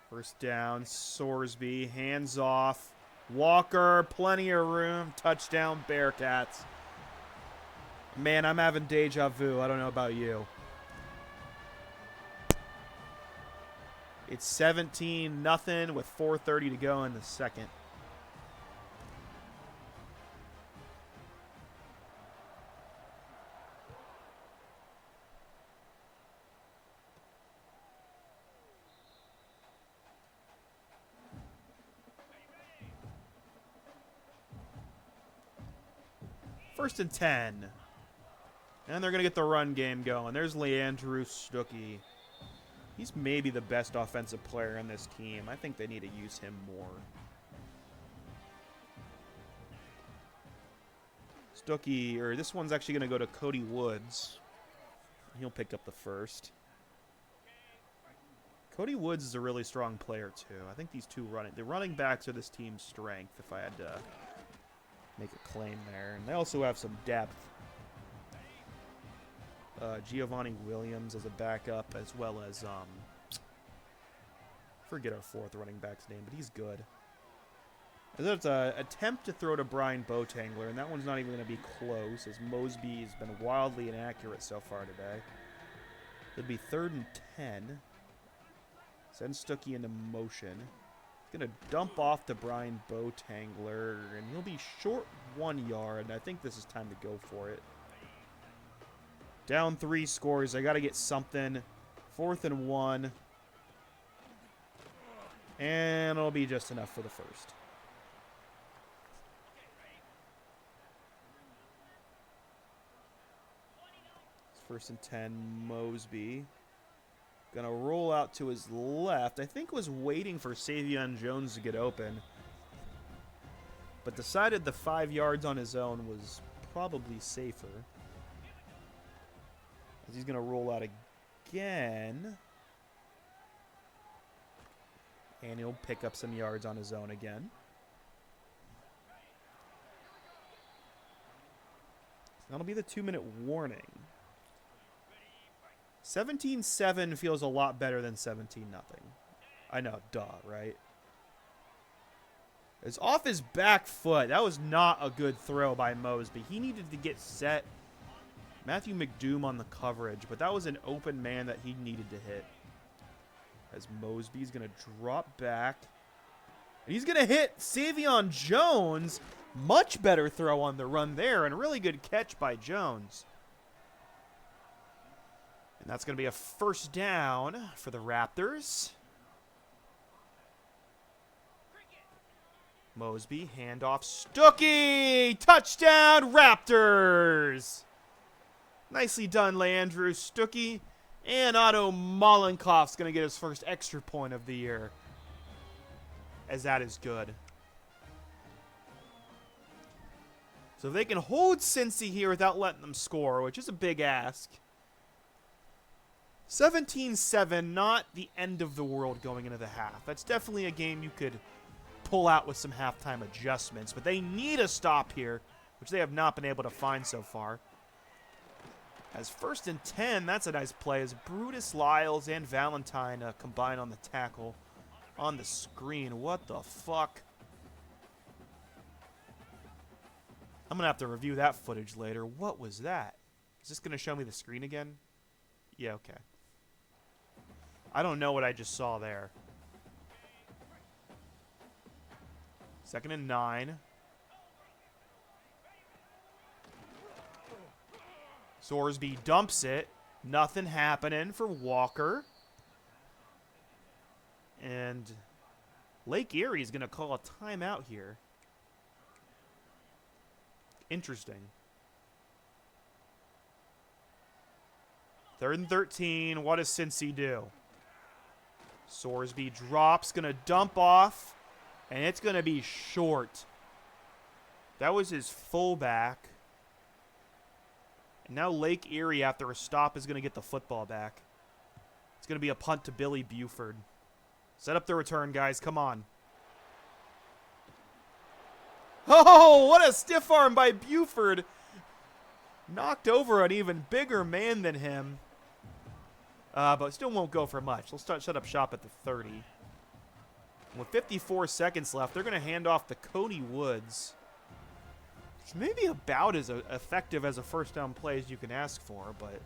First down, Sorsby, hands off. Walker, plenty of room. Touchdown, Bearcats. Man, I'm having deja vu. I don't know about you. It's 17-0 with 4:30 to go in the second. First and 10. And they're going to get the run game going. There's Leandrew Stuckey. He's maybe the best offensive player on this team. I think they need to use him more. Stuckey, or this one's actually going to go to Cody Woods. He'll pick up the first. Cody Woods is a really strong player, too. I think these two the running backs are this team's strength, if I had to make a claim there. And they also have some depth. Giovanni Williams as a backup, as well as, forget our fourth running back's name, but he's good. There's an attempt to throw to Brian Botangler, and that one's not even going to be close, as Mosby's been wildly inaccurate so far today. It'll be 3rd and 10. Send Stuckey into motion. He's going to dump off to Brian Botangler, and he'll be short 1 yard, and I think this is time to go for it. Down 3 scores. I got to get something. 4th and 1. And it'll be just enough for the first. It's 1st and 10, Mosby. Gonna roll out to his left. I think was waiting for Savion Jones to get open. But decided the 5 yards on his own was probably safer. As he's gonna roll out again. And he'll pick up some yards on his own again. That'll be the 2-minute warning. 17-7 feels a lot better than 17-0. I know, duh, right? It's off his back foot. That was not a good throw by Mosby. He needed to get set. Matthew McDoom on the coverage, but that was an open man that he needed to hit. As Mosby's going to drop back. And he's going to hit Savion Jones. Much better throw on the run there, and a really good catch by Jones. And that's going to be a first down for the Raptors. Mosby, handoff, Stuckey! Touchdown, Raptors! Nicely done, Leandrew Stuckey. And Otto Mollenkoff's going to get his first extra point of the year. As that is good. So if they can hold Cincy here without letting them score, which is a big ask. 17-7, not the end of the world going into the half. That's definitely a game you could pull out with some halftime adjustments. But they need a stop here, which they have not been able to find so far. As 1st and 10, that's a nice play as Brutus Lyles and Valentine combine on the tackle on the screen. What the fuck? I'm going to have to review that footage later. What was that? Is this going to show me the screen again? Yeah, okay. I don't know what I just saw there. 2nd and 9. Sorsby dumps it. Nothing happening for Walker. And Lake Erie is going to call a timeout here. Interesting. 3rd and 13. What does Cincy do? Sorsby drops. Going to dump off. And it's going to be short. That was his fullback. And now Lake Erie, after a stop, is going to get the football back. It's going to be a punt to Billy Buford. Set up the return, guys. Come on. Oh, what a stiff arm by Buford. Knocked over an even bigger man than him. But still won't go for much. They'll shut up shop at the 30. With 54 seconds left, they're going to hand off to Cody Woods. Which may be about as effective as a first down play as you can ask for, but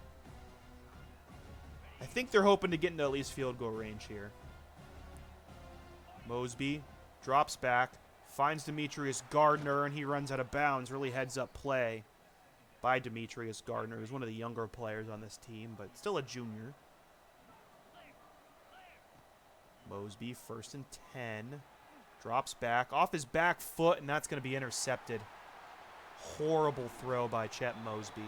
I think they're hoping to get into at least field goal range here. Mosby drops back, finds Demetrius Gardner, and he runs out of bounds. Really heads up play by Demetrius Gardner, who's one of the younger players on this team, but still a junior. Mosby, 1st and 10. Drops back, off his back foot, and that's going to be intercepted. Horrible throw by Chet Mosby.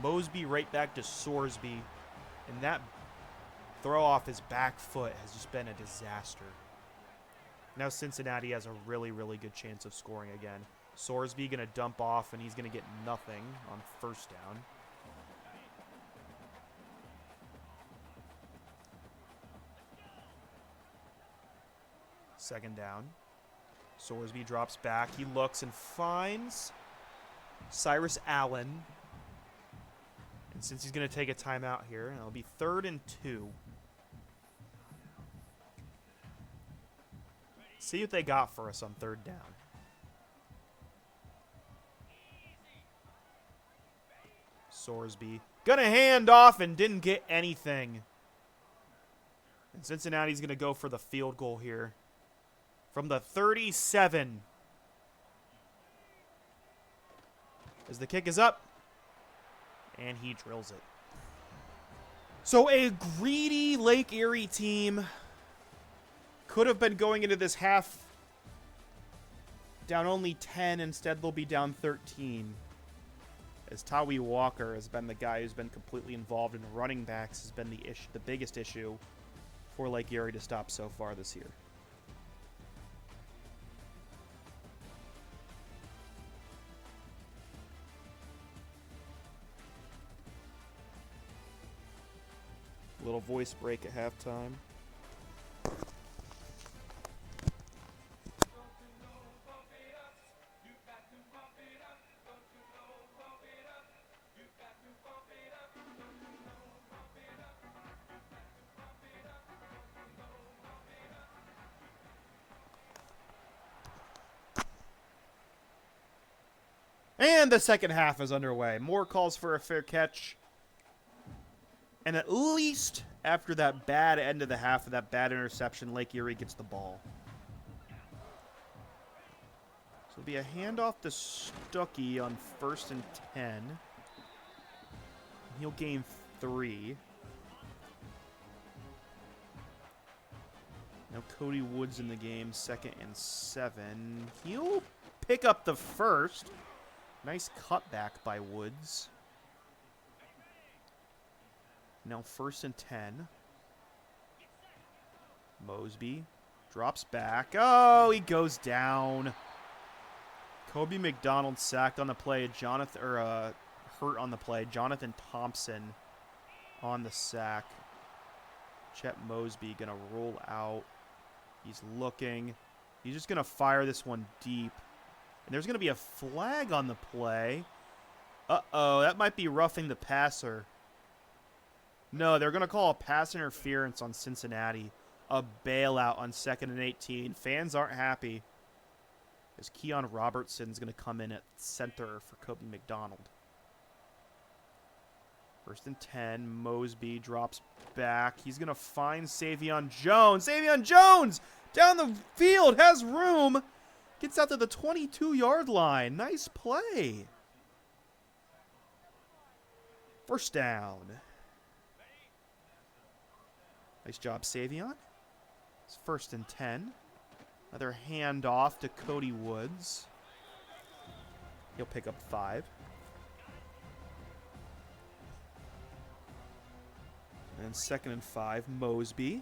Mosby right back to Sorsby, and that throw off his back foot has just been a disaster. Now Cincinnati has a really, really good chance of scoring again. Sorsby going to dump off, and he's going to get nothing on 1st down. Second down. Sorsby drops back. He looks and finds Cyrus Allen. And since he's going to take a timeout here, it'll be 3rd and 2. See what they got for us on 3rd down. Sorsby gonna hand off and didn't get anything. And Cincinnati's gonna go for the field goal here from the 37. As the kick is up, and he drills it. So a greedy Lake Erie team could have been going into this half down only 10. Instead, they'll be down 13. As Tawi Walker has been the guy who's been completely involved in running backs, has been the biggest issue for Lake Erie to stop so far this year. Little voice break at halftime. And the second half is underway. More calls for a fair catch. And at least after that bad end of the half, of that bad interception, Lake Erie gets the ball. So it'll be a handoff to Stuckey on 1st and 10. He'll gain 3. Now Cody Woods in the game, 2nd and 7. He'll pick up the 1st. Nice cutback by Woods. Now 1st and 10. Mosby drops back. Oh, he goes down. Kobe McDonald sacked on the play. Hurt on the play. Jonathan Thompson on the sack. Chet Mosby gonna roll out. He's looking. He's just gonna fire this one deep. And there's gonna be a flag on the play. Uh-oh, that might be roughing the passer. No, they're going to call a pass interference on Cincinnati. A bailout on 2nd and 18. Fans aren't happy. As Keon Robertson's going to come in at center for Kobe McDonald. 1st and 10. Mosby drops back. He's going to find Savion Jones. Savion Jones down the field, has room. Gets out to the 22-yard line. Nice play. 1st down. Nice job, Savion. It's 1st and 10. Another handoff to Cody Woods. He'll pick up 5. And 2nd and 5, Mosby.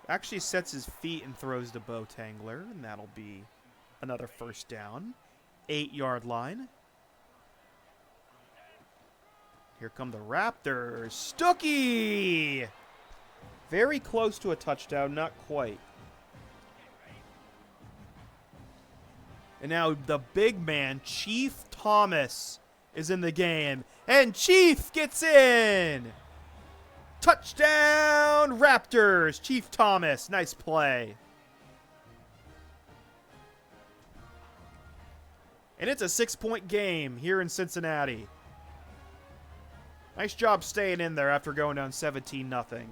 Actually sets his feet and throws to Bo Tangler, and that'll be another 1st down. 8-yard line. Here come the Raptors. Stuckey! Very close to a touchdown, not quite. And now the big man, Chief Thomas, is in the game. And Chief gets in! Touchdown, Raptors! Chief Thomas, nice play. And it's a 6-point game here in Cincinnati. Nice job staying in there after going down 17-0.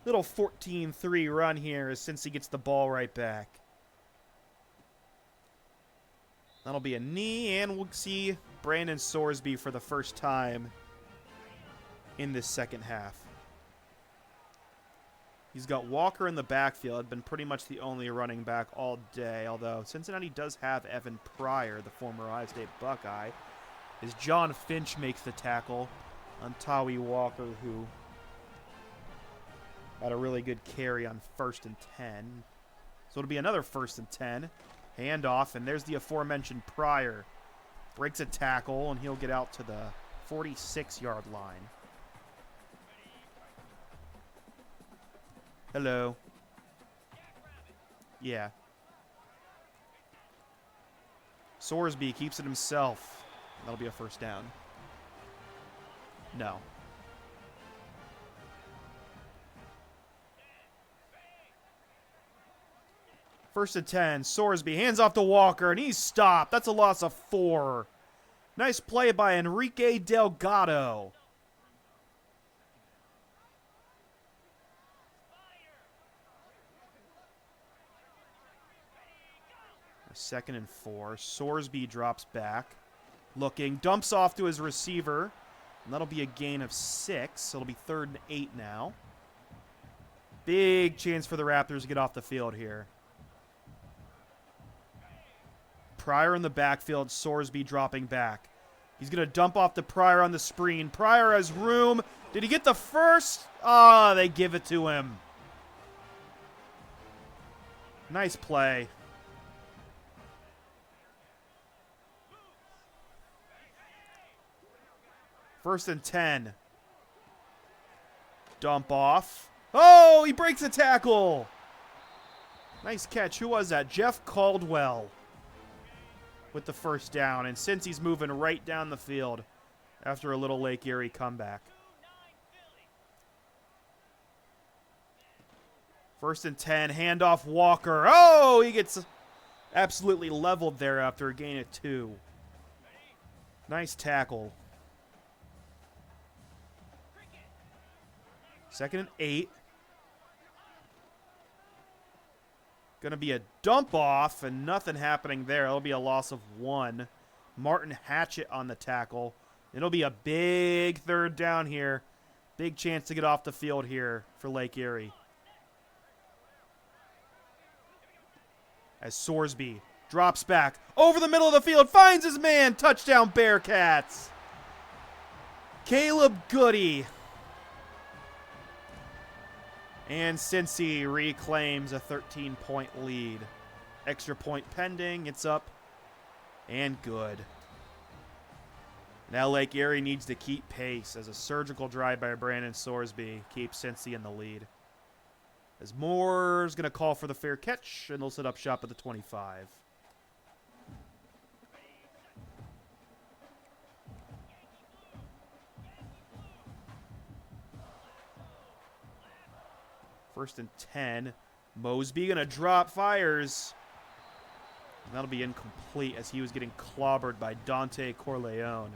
Little 14-3 run here as Cincy gets the ball right back. That'll be a knee, and we'll see Brandon Sorsby for the first time in this second half. He's got Walker in the backfield, been pretty much the only running back all day, although Cincinnati does have Evan Pryor, the former Ohio State Buckeye, as John Finch makes the tackle on Tawi Walker, who had a really good carry on 1st and 10. So it'll be another 1st and 10. Handoff, and there's the aforementioned Pryor. Breaks a tackle, and he'll get out to the 46-yard line. Hello. Yeah. Sorsby keeps it himself. That'll be a first down. No. First and 10. Sorsby hands off to Walker, and he's stopped. That's a loss of 4. Nice play by Enrique Delgado. Second and 4. Sorsby drops back. Looking. Dumps off to his receiver. And that'll be a gain of 6. It'll be 3rd and 8 now. Big chance for the Raptors to get off the field here. Pryor in the backfield. Sorsby dropping back. He's going to dump off to Pryor on the screen. Pryor has room. Did he get the first? Ah, they give it to him. Nice play. First and 10. Dump off. Oh, he breaks a tackle. Nice catch. Who was that? Jeff Caldwell with the first down. And since he's moving right down the field after a little Lake Erie comeback. First and 10. Handoff Walker. Oh, he gets absolutely leveled there after a gain of 2. Nice tackle. Second and 8. Going to be a dump off and nothing happening there. It'll be a loss of 1. Martin Hatchett on the tackle. It'll be a big 3rd down here. Big chance to get off the field here for Lake Erie. As Sorsby drops back over the middle of the field, finds his man. Touchdown Bearcats. Caleb Goody. And Cincy reclaims a 13-point lead. Extra point pending. It's up and good. Now Lake Erie needs to keep pace as a surgical drive by Brandon Sorsby keeps Cincy in the lead. As Moore's going to call for the fair catch, and they'll set up shop at the 25. First and 10. Mosby going to drop, fires. And that'll be incomplete as he was getting clobbered by Dante Corleone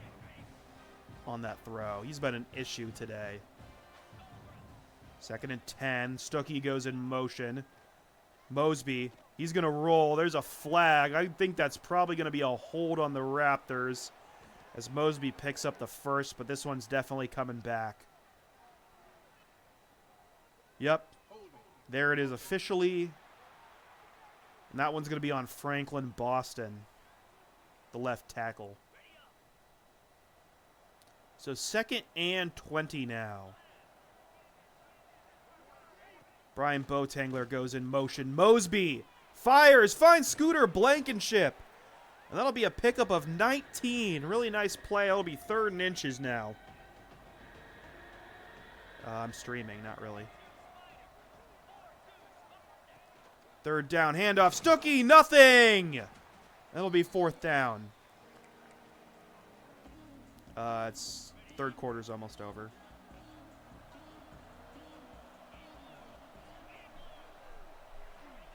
on that throw. He's been an issue today. Second and 10. Stuckey goes in motion. Mosby, he's going to roll. There's a flag. I think that's probably going to be a hold on the Raptors as Mosby picks up the first, but this one's definitely coming back. Yep. There it is officially. And that one's going to be on Franklin Boston, the left tackle. So second and 20 now. Brian Botangler goes in motion. Mosby fires, finds Scooter Blankenship. And that'll be a pickup of 19. Really nice play. It'll be 3rd and inches now. I'm streaming, not really. Third down, handoff, Stuckey, nothing! That'll be fourth down. It's third quarter's almost over.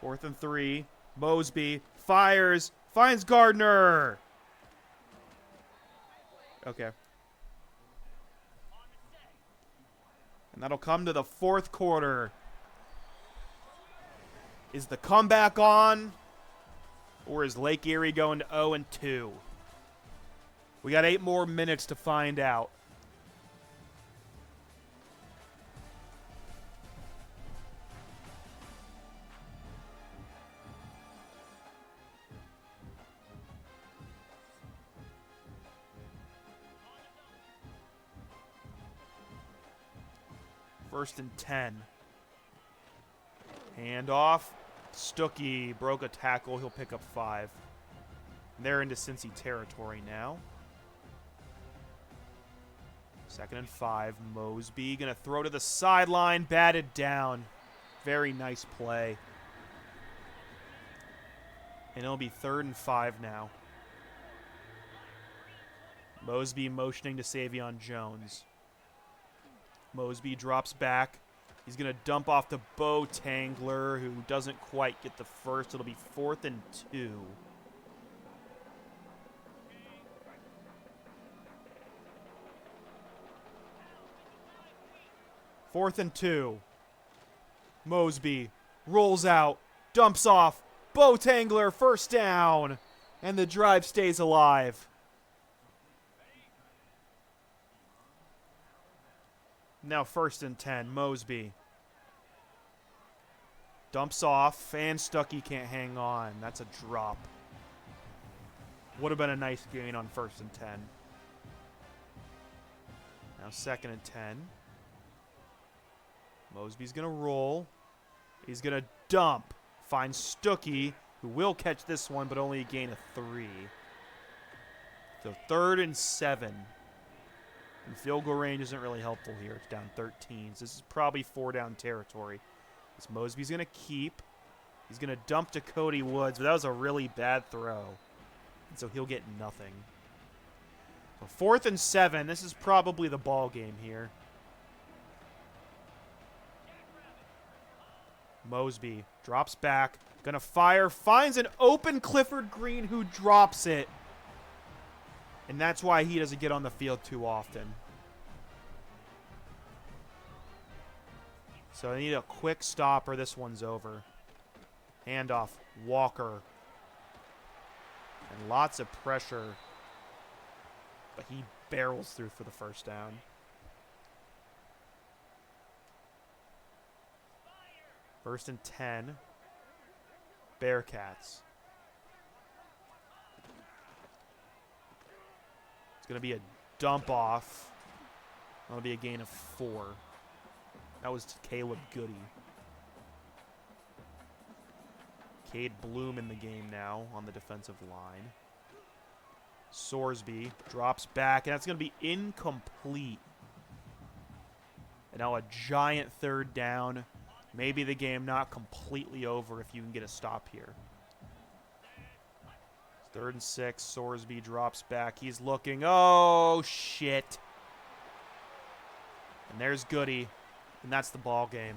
Fourth and 3. Mosby fires, finds Gardner. Okay. And that'll come to the fourth quarter. Is the comeback on? Or is Lake Erie going to 0-2? We got 8 more minutes to find out. First and 10. Handoff. Stuckey broke a tackle. He'll pick up 5. And they're into Cincy territory now. Second and 5. Mosby going to throw to the sideline. Batted down. Very nice play. And it'll be 3rd and 5 now. Mosby motioning to Savion Jones. Mosby drops back. He's going to dump off to Bo Tangler, who doesn't quite get the first. It'll be 4th and 2. Fourth and 2. Mosby rolls out, dumps off. Bo Tangler, first down. And the drive stays alive. Now 1st and 10, Mosby. Dumps off, and Stuckey can't hang on. That's a drop. Would have been a nice gain on 1st and 10. Now 2nd and 10. Mosby's going to roll. He's going to dump. Finds Stuckey, who will catch this one, but only a gain of 3. So 3rd and 7. And field goal range isn't really helpful here. It's down 13. So this is probably 4-down territory. This Mosby's going to keep. He's going to dump to Cody Woods, but that was a really bad throw. And so he'll get nothing. So 4th and 7. This is probably the ball game here. Mosby drops back. Going to fire. Finds an open Clifford Green, who drops it. And that's why he doesn't get on the field too often. So they need a quick stop or this one's over. Handoff, Walker. And lots of pressure. But he barrels through for the first down. First and 10. Bearcats. Going to be a dump off. That'll be a gain of 4. That was Caleb Goody. Cade Bloom in the game now on the defensive line. Sorsby drops back, and that's going to be incomplete. And now a giant 3rd down. Maybe the game not completely over if you can get a stop here. 3rd and 6. Sorsby drops back. He's looking. Oh, shit. And there's Goody. And that's the ball game.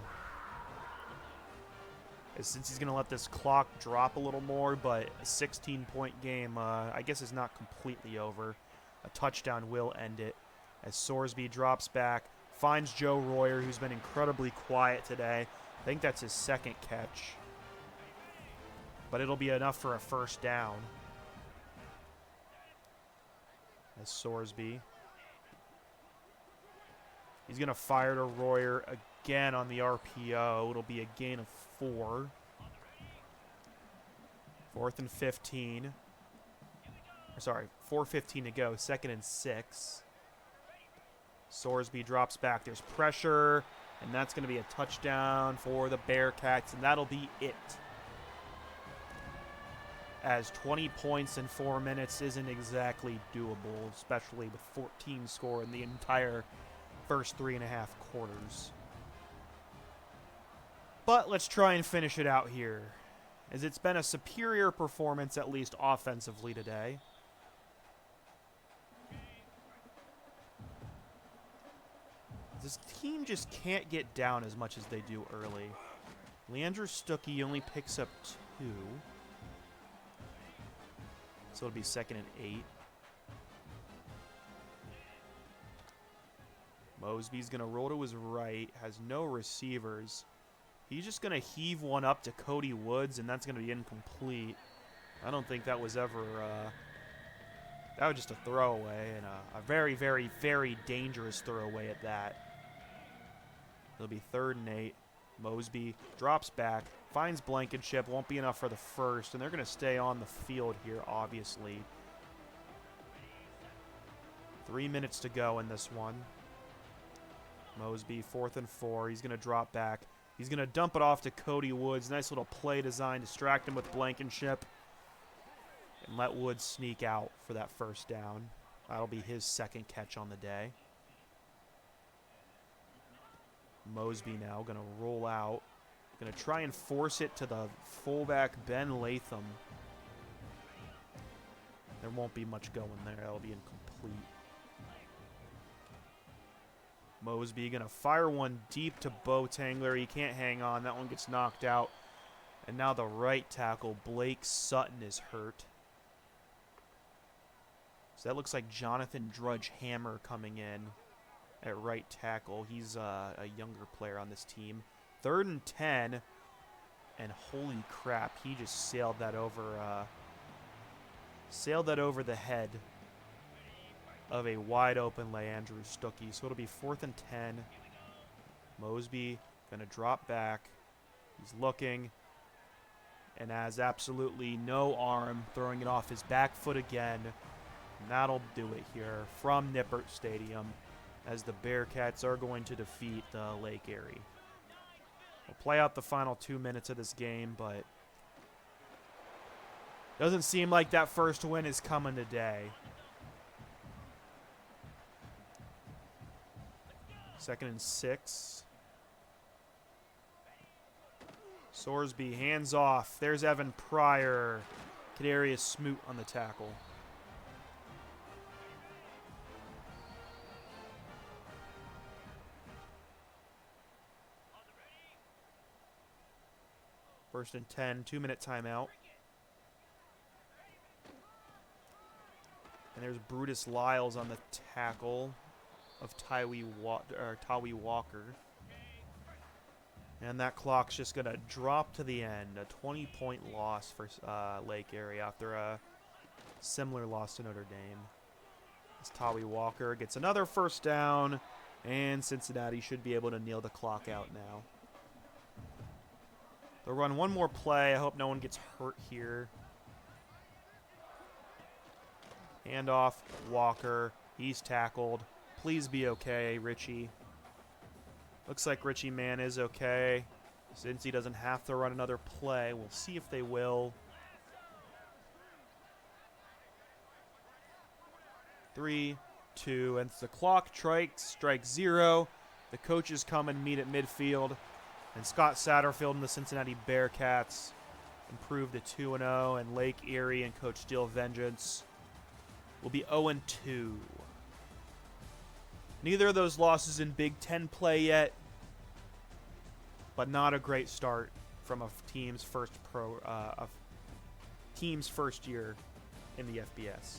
And since he's going to let this clock drop a little more, but a 16-point game, I guess is not completely over. A touchdown will end it. As Sorsby drops back, finds Joe Royer, who's been incredibly quiet today. I think that's his 2nd catch. But it'll be enough for a first down. As Sorsby. He's going to fire to Royer again on the RPO. It'll be a gain of 4. 4th and 15. Sorry, 4:15 to go. 2nd and 6. Sorsby drops back. There's pressure, and that's going to be a touchdown for the Bearcats, and that'll be it. As 20 points in 4 minutes isn't exactly doable, especially with 14 scored in the entire first 3.5 quarters. But let's try and finish it out here. as it's been a superior performance, at least offensively today. This team just can't get down as much as they do early. Leandro Stuckey only picks up 2. So it'll be 2nd and 8. Mosby's going to roll to his right, has no receivers. He's just going to heave one up to Cody Woods, and that's going to be incomplete. I don't think that was ever, that was just a throwaway, and a very, very, very dangerous throwaway at that. It'll be 3rd and 8. Mosby drops back, finds Blankenship, won't be enough for the first, and they're going to stay on the field here, obviously. 3 minutes to go in this one. Mosby, 4th and 4. He's going to drop back. He's going to dump it off to Cody Woods. Nice little play design. Distract him with Blankenship. And let Woods sneak out for that first down. That'll be his 2nd catch on the day. Mosby now going to roll out. Going to try and force it to the fullback, Ben Latham. There won't be much going there. That'll be incomplete. Mosby going to fire one deep to Botangler. He can't hang on. That one gets knocked out. And now the right tackle, Blake Sutton, is hurt. So that looks like Jonathan Drudge Hammer coming in at right tackle. He's a younger player on this team. 3rd and 10. And holy crap, he just sailed that over the head of a wide-open Leandro Stuckey. So it'll be 4th and 10. Mosby going to drop back. He's looking and has absolutely no arm, throwing it off his back foot again. And that'll do it here from Nippert Stadium as the Bearcats are going to defeat Lake Erie. We'll play out the final 2 minutes of this game, but doesn't seem like that first win is coming today. 2nd and 6. Sorsby hands off. There's Evan Pryor. Kadarius Smoot on the tackle. First and 10, 2-minute timeout. And there's Brutus Lyles on the tackle of Tawi Walker. And that clock's just going to drop to the end. A 20-point loss for Lake Erie after a similar loss to Notre Dame. As Tawi Walker gets another first down, and Cincinnati should be able to kneel the clock out now. They'll run one more play. I hope no one gets hurt here. Handoff, Walker. He's tackled. Please be okay, Richie. Looks like Richie Mann is okay. Since he doesn't have to run another play, we'll see if they will. 3, 2, and the clock strikes 0. The coaches come and meet at midfield. And Scott Satterfield and the Cincinnati Bearcats improve to 2-0, and Lake Erie and Coach Steel Vengeance will be 0-2. Neither of those losses in Big Ten play yet, but not a great start from a team's first year in the FBS.